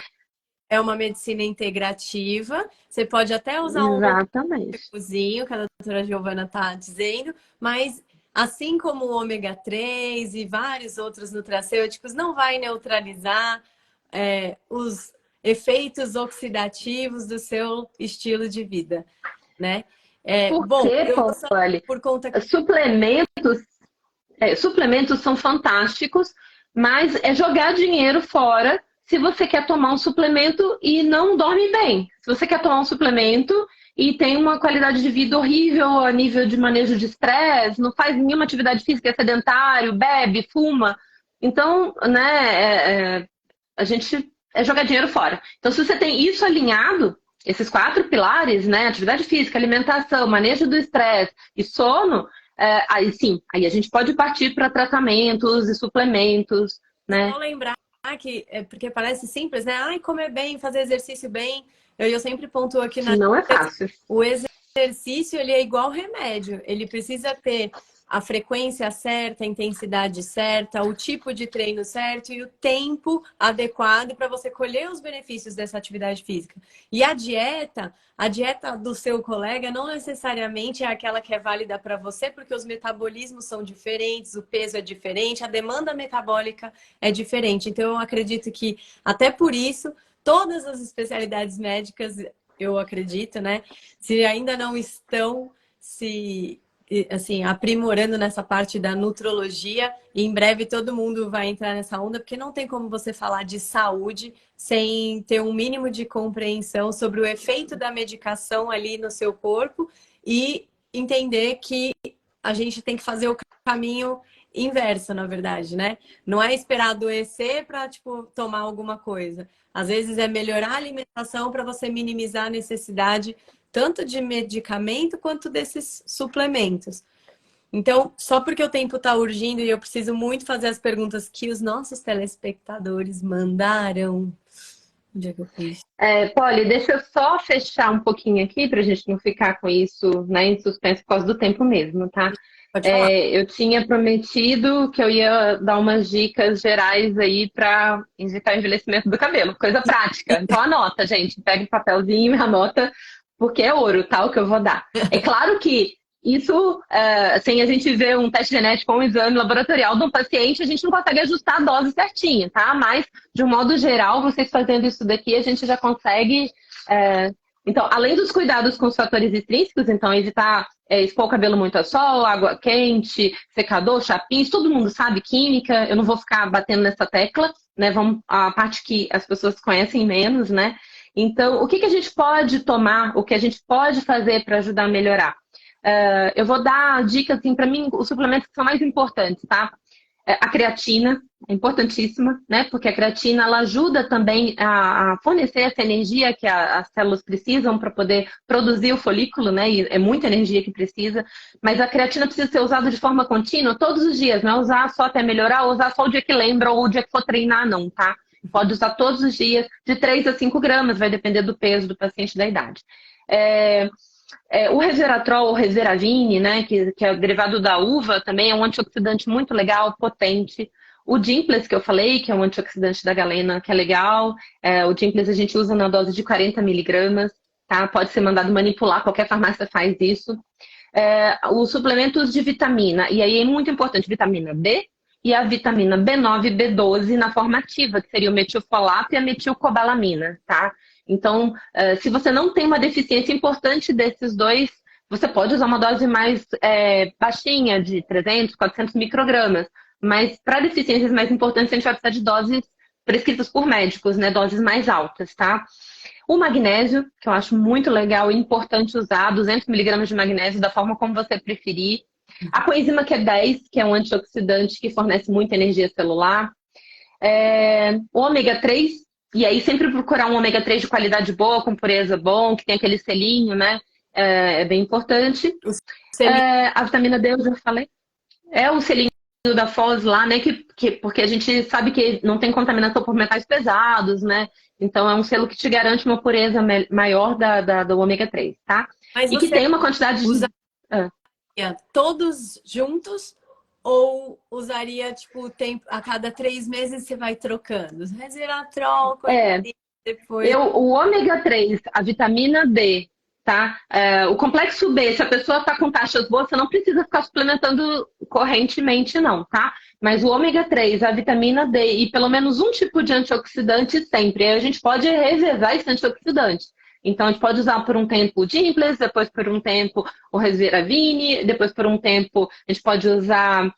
É uma medicina integrativa. Você pode até usar exatamente. um cozinho, que a doutora Giovana está dizendo, mas assim como o ômega 3 e vários outros nutracêuticos, não vai neutralizar os efeitos oxidativos do seu estilo de vida, né? Por conta que... suplementos são fantásticos, mas é jogar dinheiro fora se você quer tomar um suplemento e não dorme bem. Se você quer tomar um suplemento e tem uma qualidade de vida horrível a nível de manejo de estresse, não faz nenhuma atividade física, é sedentário, bebe, fuma. Então, né, a gente jogar dinheiro fora. Então, se você tem isso alinhado, esses 4 pilares, né, atividade física, alimentação, manejo do estresse e sono, aí sim, aí a gente pode partir para tratamentos e suplementos, né? Só lembrar que, porque parece simples, né? Ai, comer bem, fazer exercício bem. Eu sempre pontuo aqui não é fácil. O exercício, ele é igual remédio. Ele precisa ter a frequência certa, a intensidade certa, o tipo de treino certo e o tempo adequado para você colher os benefícios dessa atividade física. E a dieta do seu colega não necessariamente é aquela que é válida para você, porque os metabolismos são diferentes, o peso é diferente, a demanda metabólica é diferente. Então, eu acredito que, até por isso, todas as especialidades médicas, eu acredito, né? Se ainda não estão assim, aprimorando nessa parte da nutrologia. E em breve todo mundo vai entrar nessa onda, porque não tem como você falar de saúde sem ter um mínimo de compreensão sobre o efeito da medicação ali no seu corpo e entender que a gente tem que fazer o caminho inverso, na verdade, né? Não é esperar adoecer para, tipo, tomar alguma coisa. Às vezes é melhorar a alimentação para você minimizar a necessidade tanto de medicamento quanto desses suplementos. Então, só porque o tempo está urgindo e eu preciso muito fazer as perguntas que os nossos telespectadores mandaram. Onde é que eu fiz? Polly, deixa eu só fechar um pouquinho aqui para a gente não ficar com isso, né, em suspenso por causa do tempo mesmo, tá? Pode falar. Eu tinha prometido que eu ia dar umas dicas gerais aí para indicar o envelhecimento do cabelo, coisa prática. Então anota, gente, pega um papelzinho e anota, porque é ouro, tá? O que eu vou dar. É claro que isso, sem a gente ver um teste genético ou um exame laboratorial de um paciente, a gente não consegue ajustar a dose certinha, tá? Mas, de um modo geral, vocês fazendo isso daqui, a gente já consegue. Então, além dos cuidados com os fatores extrínsecos, então evitar expor o cabelo muito ao sol, água quente, secador, chapinhos, todo mundo sabe química, eu não vou ficar batendo nessa tecla, né? Vamos a parte que as pessoas conhecem menos, né? Então, o que a gente pode tomar, o que a gente pode fazer para ajudar a melhorar? Eu vou dar dicas, assim, para mim, os suplementos que são mais importantes, tá? A creatina é importantíssima, né? Porque a creatina ela ajuda também a fornecer essa energia que as células precisam para poder produzir o folículo, né? E é muita energia que precisa. Mas a creatina precisa ser usada de forma contínua todos os dias, não é usar só até melhorar, ou usar só o dia que lembra ou o dia que for treinar, não, tá? Pode usar todos os dias, de 3 a 5 gramas, vai depender do peso do paciente e da idade. O resveratrol ou resveravine, né, que é o derivado da uva, também é um antioxidante muito legal, potente. O Dimples, que eu falei, que é um antioxidante da galena, que é legal. O Dimples a gente usa na dose de 40 miligramas, tá? Pode ser mandado manipular, qualquer farmácia faz isso. Os suplementos de vitamina, e aí é muito importante, vitamina D e a vitamina B9 e B12 na forma ativa, que seria o metilfolato e a metilcobalamina, tá? Então, se você não tem uma deficiência importante desses dois, você pode usar uma dose mais baixinha, de 300, 400 microgramas. Mas para deficiências mais importantes, a gente vai precisar de doses prescritas por médicos, né? Doses mais altas, tá? O magnésio, que eu acho muito legal e importante usar, 200 miligramas de magnésio, da forma como você preferir. A coenzima Q10, que é um antioxidante que fornece muita energia celular. O ômega 3, e aí sempre procurar um ômega 3 de qualidade boa, com pureza bom, que tem aquele selinho, né? É bem importante. A vitamina D, eu já falei. É o selinho da Foz lá, né? Porque a gente sabe que não tem contaminação por metais pesados, né? Então é um selo que te garante uma pureza maior do ômega 3, tá? Mas e que tem uma quantidade usa de... todos juntos ou usaria, tipo, a cada 3 meses você vai trocando? Resveratrol, depois... O ômega 3, a vitamina D, tá? O complexo B, se a pessoa está com taxas boas, você não precisa ficar suplementando correntemente, não, tá? Mas o ômega 3, a vitamina D e pelo menos um tipo de antioxidante sempre. Aí a gente pode reservar esse antioxidante. Então, a gente pode usar por um tempo o Dimples, depois por um tempo o resveravine, depois por um tempo a gente pode usar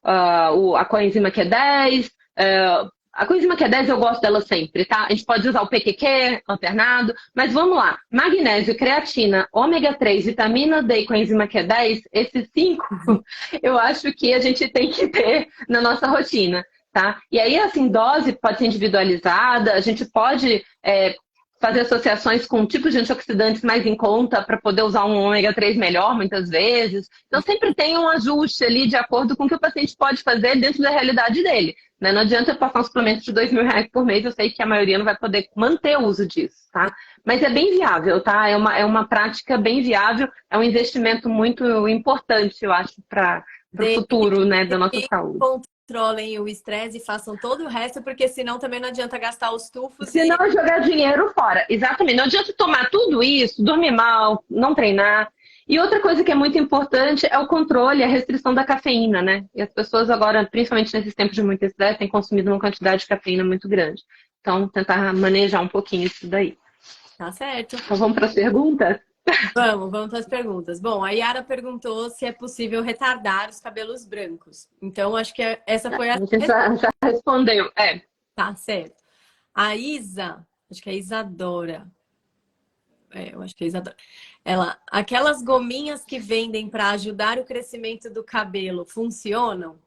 a coenzima Q10. A coenzima Q10 eu gosto dela sempre, tá? A gente pode usar o PQQ alternado, mas vamos lá. Magnésio, creatina, ômega 3, vitamina D e coenzima Q10, esses 5 eu acho que a gente tem que ter na nossa rotina, tá? E aí, assim, dose pode ser individualizada, a gente pode... fazer associações com tipos de antioxidantes mais em conta para poder usar um ômega 3 melhor, muitas vezes. Então, sempre tem um ajuste ali de acordo com o que o paciente pode fazer dentro da realidade dele. Né? Não adianta eu passar um suplemento de R$2.000 por mês, eu sei que a maioria não vai poder manter o uso disso, tá? Mas é bem viável, tá? É uma prática bem viável, é um investimento muito importante, eu acho, para o futuro, né, da nossa saúde. Controlem o estresse e façam todo o resto, porque senão também não adianta gastar os tufos. Senão jogar dinheiro fora. Exatamente. Não adianta tomar tudo isso, dormir mal, não treinar. E outra coisa que é muito importante é o controle, a restrição da cafeína, né? E as pessoas agora, principalmente nesses tempos de muito estresse, têm consumido uma quantidade de cafeína muito grande. Então, tentar manejar um pouquinho isso daí. Tá certo. Então, vamos para as perguntas? Vamos para as perguntas. Bom, a Yara perguntou se é possível retardar os cabelos brancos. Então, acho que essa foi A a gente já respondeu. É. Tá, certo. A Isa, acho que é Isadora. Eu acho que é Isadora. Aquelas gominhas que vendem para ajudar o crescimento do cabelo, funcionam?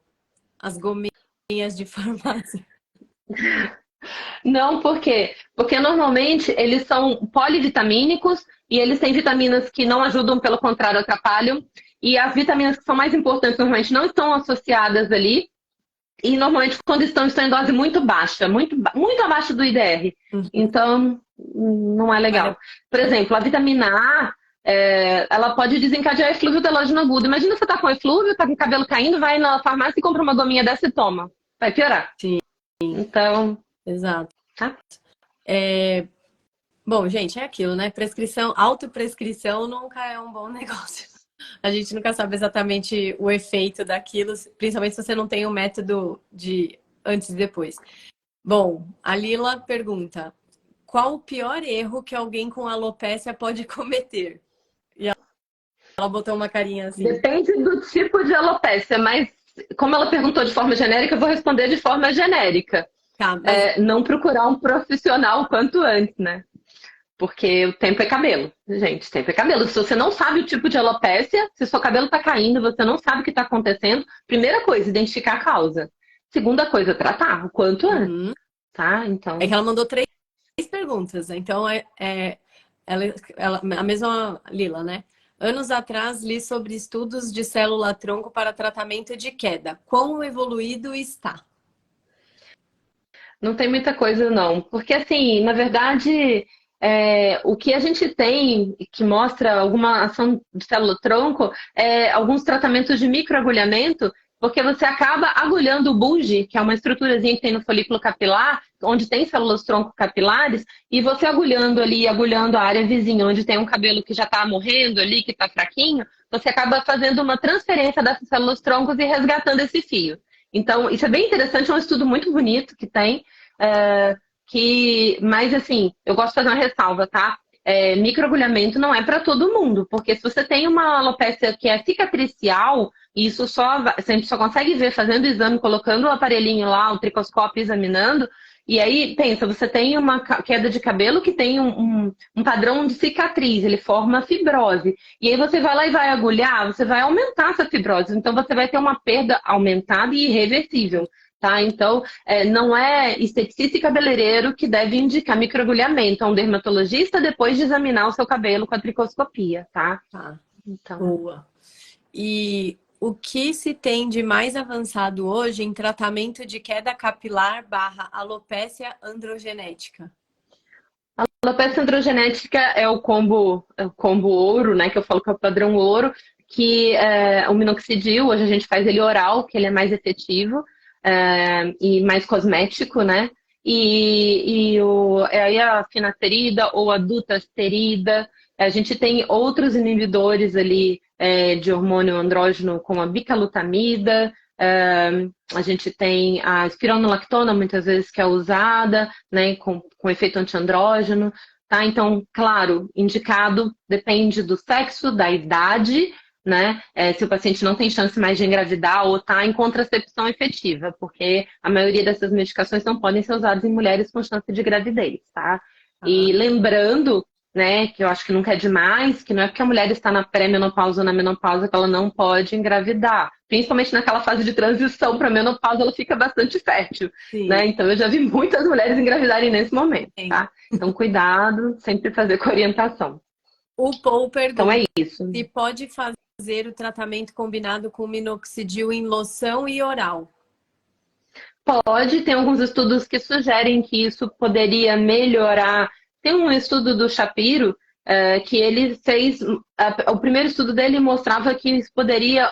As gominhas de farmácia. Não, por quê? Porque normalmente eles são polivitamínicos e eles têm vitaminas que não ajudam, pelo contrário, atrapalham. E as vitaminas que são mais importantes normalmente não estão associadas ali. E normalmente quando estão em dose muito baixa, muito abaixo do IDR. Então, não é legal. Por exemplo, a vitamina A, ela pode desencadear eflúvio telógeno agudo. Imagina você tá com eflúvio, tá com o cabelo caindo, vai na farmácia e compra uma gominha dessa e toma. Vai piorar. Sim. Então, Exato. tá? Bom, gente, é aquilo, né? Prescrição, autoprescrição nunca é um bom negócio. A gente nunca sabe exatamente o efeito daquilo, principalmente se você não tem um método de antes e depois. Bom, a Lila pergunta: qual o pior erro que alguém com alopécia pode cometer? E ela botou uma carinha assim. Depende do tipo de alopécia, mas como ela perguntou de forma genérica, eu vou responder de forma genérica. Tá, mas... Não procurar um profissional o quanto antes, né? Porque o tempo é cabelo, gente, tempo é cabelo. Se você não sabe o tipo de alopécia, se seu cabelo tá caindo, você não sabe o que tá acontecendo, primeira coisa, identificar a causa. Segunda coisa, tratar o quanto antes, tá? Então... É que ela mandou 3 perguntas, então a mesma Lila, né? Anos atrás li sobre estudos de célula-tronco para tratamento de queda. Quão evoluído está? Não tem muita coisa, não. Porque, assim, na verdade, o que a gente tem que mostra alguma ação de célula-tronco é alguns tratamentos de microagulhamento, porque você acaba agulhando o bulge, que é uma estruturazinha que tem no folículo capilar, onde tem células-tronco capilares, e você agulhando ali, agulhando a área vizinha, onde tem um cabelo que já está morrendo ali, que está fraquinho, você acaba fazendo uma transferência dessas células-troncos e resgatando esse fio. Então, isso é bem interessante, é um estudo muito bonito que tem, mas assim, eu gosto de fazer uma ressalva, tá? Microagulhamento não é para todo mundo, porque se você tem uma alopécia que é cicatricial, isso a gente só consegue ver fazendo o exame, colocando o aparelhinho lá, o tricoscópio examinando, e aí, pensa, você tem uma queda de cabelo que tem um padrão de cicatriz, ele forma fibrose. E aí você vai lá e vai agulhar, você vai aumentar essa fibrose. Então você vai ter uma perda aumentada e irreversível, tá? Então, não é esteticista e cabeleireiro que deve indicar microagulhamento. É um dermatologista depois de examinar o seu cabelo com a tricoscopia, tá? Tá. Então... Boa. E o que se tem de mais avançado hoje em tratamento de queda capilar / alopécia androgenética? A alopecia androgenética é o combo ouro, né? Que eu falo que é o padrão ouro, que o minoxidil, hoje a gente faz ele oral, que ele é mais efetivo e mais cosmético, né? Aí a finasterida ou a dutasterida. A gente tem outros inibidores ali de hormônio andrógeno, como a bicalutamida, a gente tem a espironolactona, muitas vezes, que é usada, né, com efeito antiandrógeno, tá? Então, claro, indicado depende do sexo, da idade, né? Se o paciente não tem chance mais de engravidar ou está em contracepção efetiva, porque a maioria dessas medicações não podem ser usadas em mulheres com chance de gravidez, tá? E lembrando, né, que eu acho que nunca é demais, que não é porque a mulher está na pré-menopausa ou na menopausa que ela não pode engravidar. Principalmente naquela fase de transição para menopausa, ela fica bastante fértil, né? Então eu já vi muitas mulheres engravidarem nesse momento, tá? Então cuidado, sempre fazer com orientação. O Paul pergunta, então é isso. Se pode fazer o tratamento combinado com minoxidil em loção e oral? Pode, tem alguns estudos que sugerem que isso poderia melhorar. Tem um estudo do Shapiro que ele fez. O primeiro estudo dele mostrava que isso poderia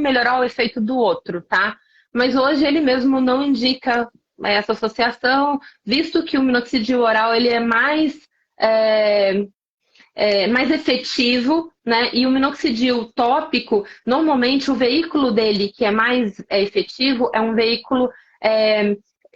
melhorar o efeito do outro, tá? Mas hoje ele mesmo não indica essa associação, visto que o minoxidil oral ele é mais efetivo, né? E o minoxidil tópico, normalmente o veículo dele que é mais efetivo é um veículo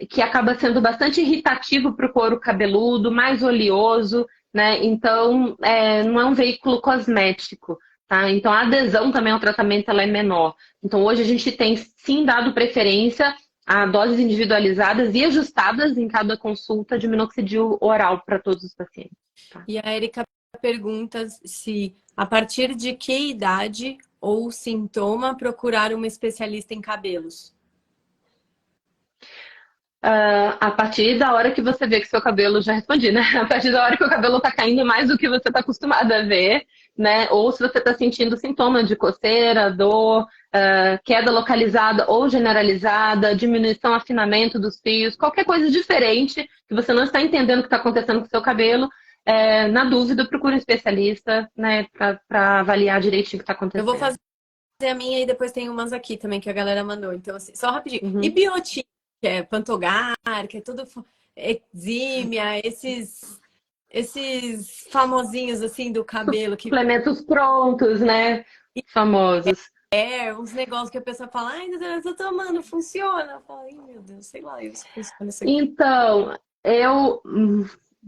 que acaba sendo bastante irritativo para o couro cabeludo, mais oleoso. né? Então, não é um veículo cosmético, tá? Então, a adesão também ao tratamento ela é menor. Então, hoje a gente tem sim dado preferência a doses individualizadas e ajustadas em cada consulta de minoxidil oral para todos os pacientes. Tá? E a Erika pergunta se a partir de que idade ou sintoma procurar uma especialista em cabelos? A partir da hora que você vê que seu cabelo, já respondi, né? A partir da hora que o cabelo tá caindo mais do que você tá acostumado a ver, né? Ou se você tá sentindo sintomas de coceira, dor, queda localizada ou generalizada, diminuição, afinamento dos fios, qualquer coisa diferente que você não está entendendo o que está acontecendo com o seu cabelo, na dúvida, procure um especialista, né? Para avaliar direitinho o que está acontecendo. Eu vou fazer a minha e depois tem umas aqui também que a galera mandou. Então, assim, só rapidinho. Uhum. E biotina? Que é Pantogar, que é tudo Exímia, esses famosinhos assim do cabelo que Suplementos prontos, né? Famosos. uns negócios que a pessoa fala, ai, eu tô tomando, funciona. Eu falo, ai, meu Deus, sei lá, isso funciona isso aqui. Então, eu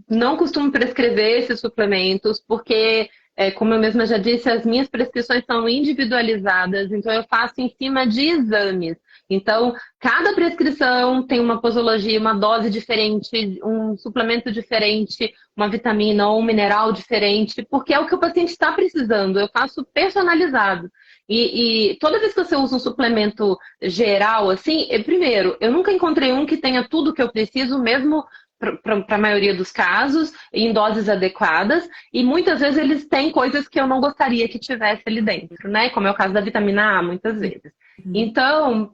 não costumo prescrever esses suplementos, porque, como eu mesma já disse, as minhas prescrições são individualizadas, então eu faço em cima de exames. Então, cada prescrição tem uma posologia, uma dose diferente, um suplemento diferente, uma vitamina ou um mineral diferente, porque é o que o paciente está precisando. Eu faço personalizado. E toda vez que você usa um suplemento geral, assim, primeiro, eu nunca encontrei um que tenha tudo que eu preciso, mesmo para a maioria dos casos, em doses adequadas, e muitas vezes eles têm coisas que eu não gostaria que tivesse ali dentro, né? Como é o caso da vitamina A, muitas vezes. Então,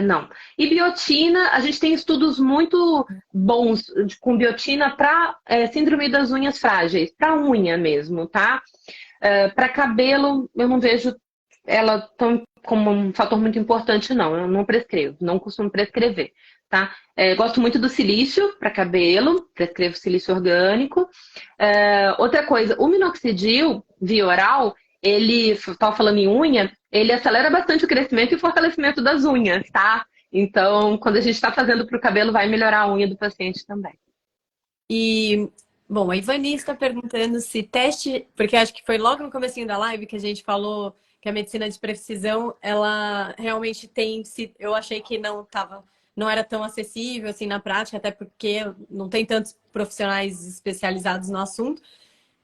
não. E biotina, a gente tem estudos muito bons com biotina para síndrome das unhas frágeis, para unha mesmo, tá? Para cabelo, eu não vejo ela tão como um fator muito importante, não. Eu não prescrevo, não costumo prescrever, tá? Gosto muito do silício para cabelo, prescrevo silício orgânico. Outra coisa, o minoxidil via oral, ele, estava falando em unha, ele acelera bastante o crescimento e o fortalecimento das unhas, tá? Então, quando a gente está fazendo para o cabelo, vai melhorar a unha do paciente também. E, bom, a Ivani está perguntando se teste, porque acho que foi logo no comecinho da live que a gente falou que a medicina de precisão, ela realmente tem, eu achei que não era tão acessível assim na prática, até porque não tem tantos profissionais especializados no assunto.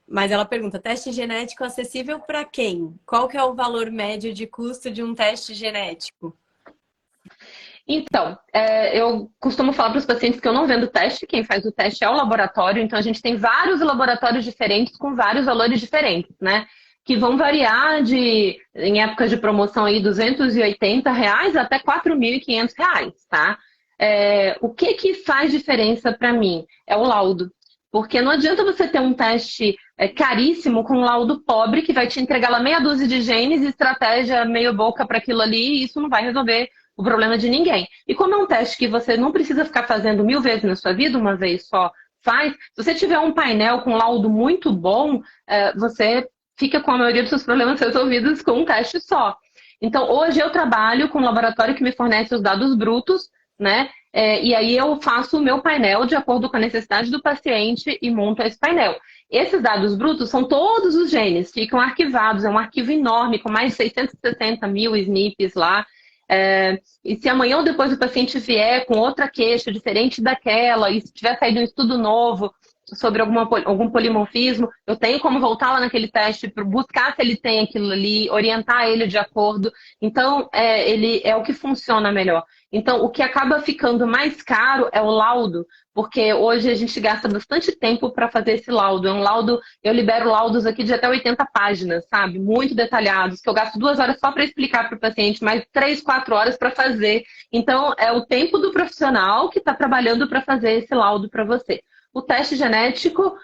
Mas ela pergunta, teste genético acessível para quem? Qual que é o valor médio de custo de um teste genético? Então, eu costumo falar para os pacientes que eu não vendo teste, quem faz o teste é o laboratório, então a gente tem vários laboratórios diferentes com vários valores diferentes, né? Que vão variar em épocas de promoção aí, R$ 280 até R$ 4.500, tá? O que faz diferença para mim? É o laudo. Porque não adianta você ter um teste caríssimo com um laudo pobre que vai te entregar lá meia dúzia de genes e estratégia meio boca para aquilo ali, e isso não vai resolver o problema de ninguém. E como é um teste que você não precisa ficar fazendo 1000 vezes na sua vida, uma vez só faz, se você tiver um painel com laudo muito bom, você fica com a maioria dos seus problemas resolvidos com um teste só. Então, hoje eu trabalho com um laboratório que me fornece os dados brutos, né? E aí eu faço o meu painel de acordo com a necessidade do paciente e monto esse painel. Esses dados brutos são todos os genes, ficam arquivados, é um arquivo enorme, com mais de 660 mil SNPs lá. E se amanhã ou depois o paciente vier com outra queixa diferente daquela, e se tiver saído um estudo novo sobre algum polimorfismo, eu tenho como voltar lá naquele teste para buscar se ele tem aquilo ali, orientar ele de acordo. Então, ele é o que funciona melhor. Então, o que acaba ficando mais caro é o laudo, porque hoje a gente gasta bastante tempo para fazer esse laudo. É um laudo, eu libero laudos aqui de até 80 páginas, sabe? Muito detalhados, que eu gasto 2 horas só para explicar para o paciente, mais 3, 4 horas para fazer. Então, é o tempo do profissional que está trabalhando para fazer esse laudo para você. O teste genético,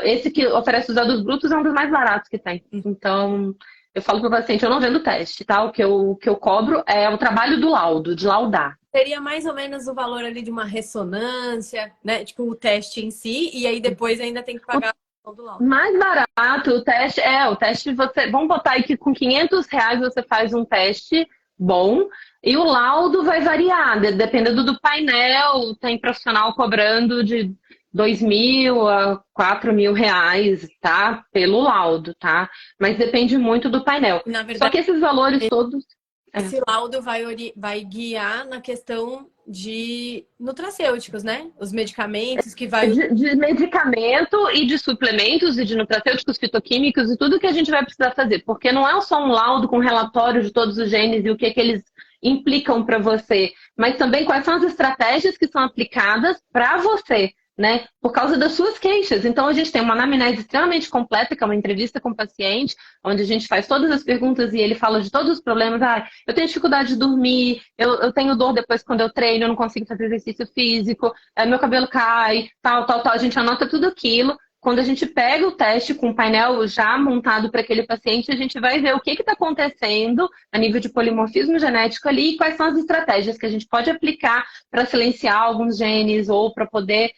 esse que oferece os dados brutos, é um dos mais baratos que tem. Então, eu falo para o paciente, eu não vendo teste, tá? O que eu cobro é o trabalho do laudo, de laudar. Seria mais ou menos o valor ali de uma ressonância, né? Tipo, o teste em si, e aí depois ainda tem que pagar o do laudo. Mais barato, o teste vamos botar aí que com R$ 500 você faz um teste bom, e o laudo vai variar, dependendo do painel, tem profissional cobrando de 2.000 a 4.000 reais, tá? Pelo laudo, tá? Mas depende muito do painel. Na Só verdade, que esses valores todos... esse laudo vai guiar na questão de nutracêuticos, né? Os medicamentos que vai... De medicamento e de suplementos e de nutracêuticos, fitoquímicos e tudo que a gente vai precisar fazer. Porque não é só um laudo com relatório de todos os genes e o que eles implicam para você, mas também quais são as estratégias que são aplicadas para você, né? Por causa das suas queixas. Então, a gente tem uma anamnese extremamente completa, que é uma entrevista com o paciente, onde a gente faz todas as perguntas e ele fala de todos os problemas. Ah, eu tenho dificuldade de dormir, eu tenho dor depois quando eu treino, eu não consigo fazer exercício físico, meu cabelo cai, tal, tal, tal. A gente anota tudo aquilo. Quando a gente pega o teste com o painel já montado para aquele paciente, a gente vai ver o que está acontecendo a nível de polimorfismo genético ali e quais são as estratégias que a gente pode aplicar para silenciar alguns genes ou para poder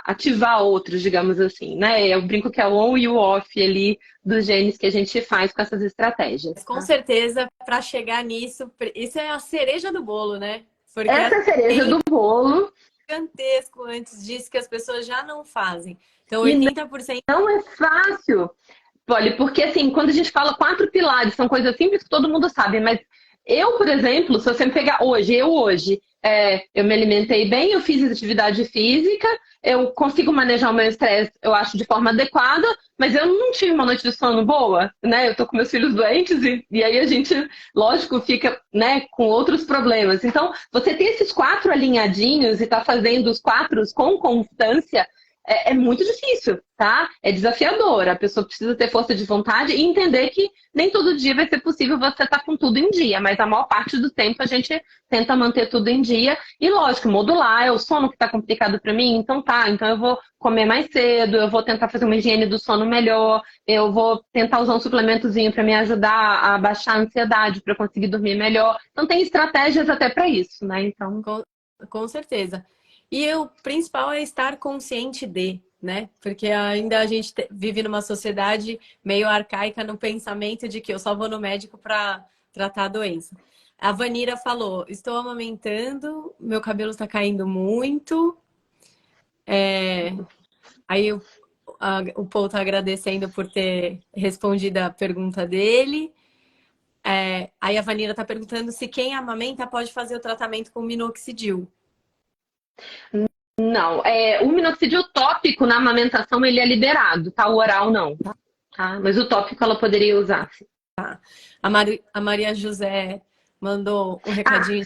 ativar outros, digamos assim, né? Eu brinco que é o on e o off ali dos genes que a gente faz com essas estratégias. Com certeza, para chegar nisso, isso é a cereja do bolo, né? Porque essa é a cereja do bolo. Gigantesco antes disso que as pessoas já não fazem. Então, E 80%... não é fácil, Polly, porque assim, quando a gente fala 4 pilares, são coisas simples que todo mundo sabe, mas eu, por exemplo, se você me pegar hoje, eu me alimentei bem, eu fiz atividade física, eu consigo manejar o meu estresse, eu acho, de forma adequada, mas eu não tive uma noite de sono boa, né? Eu tô com meus filhos doentes e aí a gente, lógico, fica, né, com outros problemas. Então, você ter esses 4 alinhadinhos e tá fazendo os 4 com constância, é muito difícil, tá? É desafiador. A pessoa precisa ter força de vontade e entender que nem todo dia vai ser possível você estar com tudo em dia, mas a maior parte do tempo a gente tenta manter tudo em dia. E lógico, modular, é o sono que está complicado para mim, então eu vou comer mais cedo, eu vou tentar fazer uma higiene do sono melhor, eu vou tentar usar um suplementozinho para me ajudar a baixar a ansiedade, para conseguir dormir melhor. Então tem estratégias até para isso, né? Então... Com certeza. E o principal é estar consciente de, né? Porque ainda a gente vive numa sociedade meio arcaica no pensamento de que eu só vou no médico para tratar a doença. A Vanira falou, estou amamentando, meu cabelo está caindo muito. Aí o Paul está agradecendo por ter respondido a pergunta dele. Aí a Vanira está perguntando se quem amamenta pode fazer o tratamento com minoxidil. Não, o minoxidil tópico na amamentação ele é liberado, tá? O oral não, tá? Mas o tópico ela poderia usar, sim. Tá. A Maria José mandou um recadinho.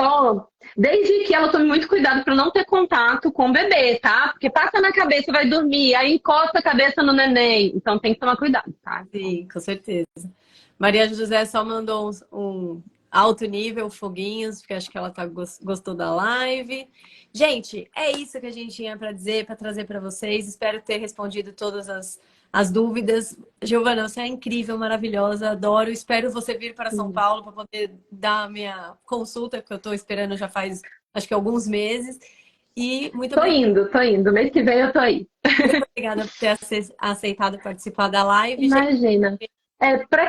Só, desde que ela tome muito cuidado para não ter contato com o bebê, tá? Porque passa na cabeça, vai dormir, aí encosta a cabeça no neném. Então tem que tomar cuidado, tá? Sim, com certeza. Maria José só mandou um alto nível, foguinhos, porque acho que ela gostou da live. Gente, é isso que a gente tinha para dizer, para trazer para vocês. Espero ter respondido todas as dúvidas. Giovana, você é incrível, maravilhosa, adoro. Espero você vir para São Paulo para poder dar a minha consulta, que eu estou esperando já faz, acho que alguns meses. E muito obrigada. Tô indo. Mês que vem eu tô aí. Muito obrigada por ter aceitado participar da live. Imagina. Para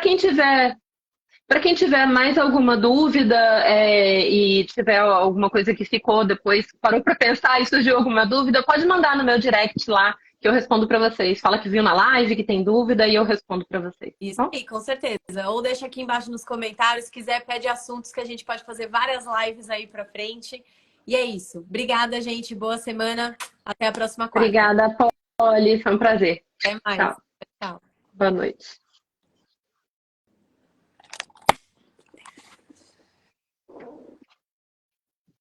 quem tiver mais alguma dúvida e tiver alguma coisa que ficou depois, parou para pensar e surgiu alguma dúvida, pode mandar no meu direct lá, que eu respondo para vocês. Fala que viu na live, que tem dúvida e eu respondo para vocês. Isso aí, com certeza. Ou deixa aqui embaixo nos comentários, se quiser, pede assuntos que a gente pode fazer várias lives aí para frente. E é isso. Obrigada, gente. Boa semana. Até a próxima quarta. Obrigada, Polly. Foi um prazer. Até mais. Tchau. Tchau. Boa noite.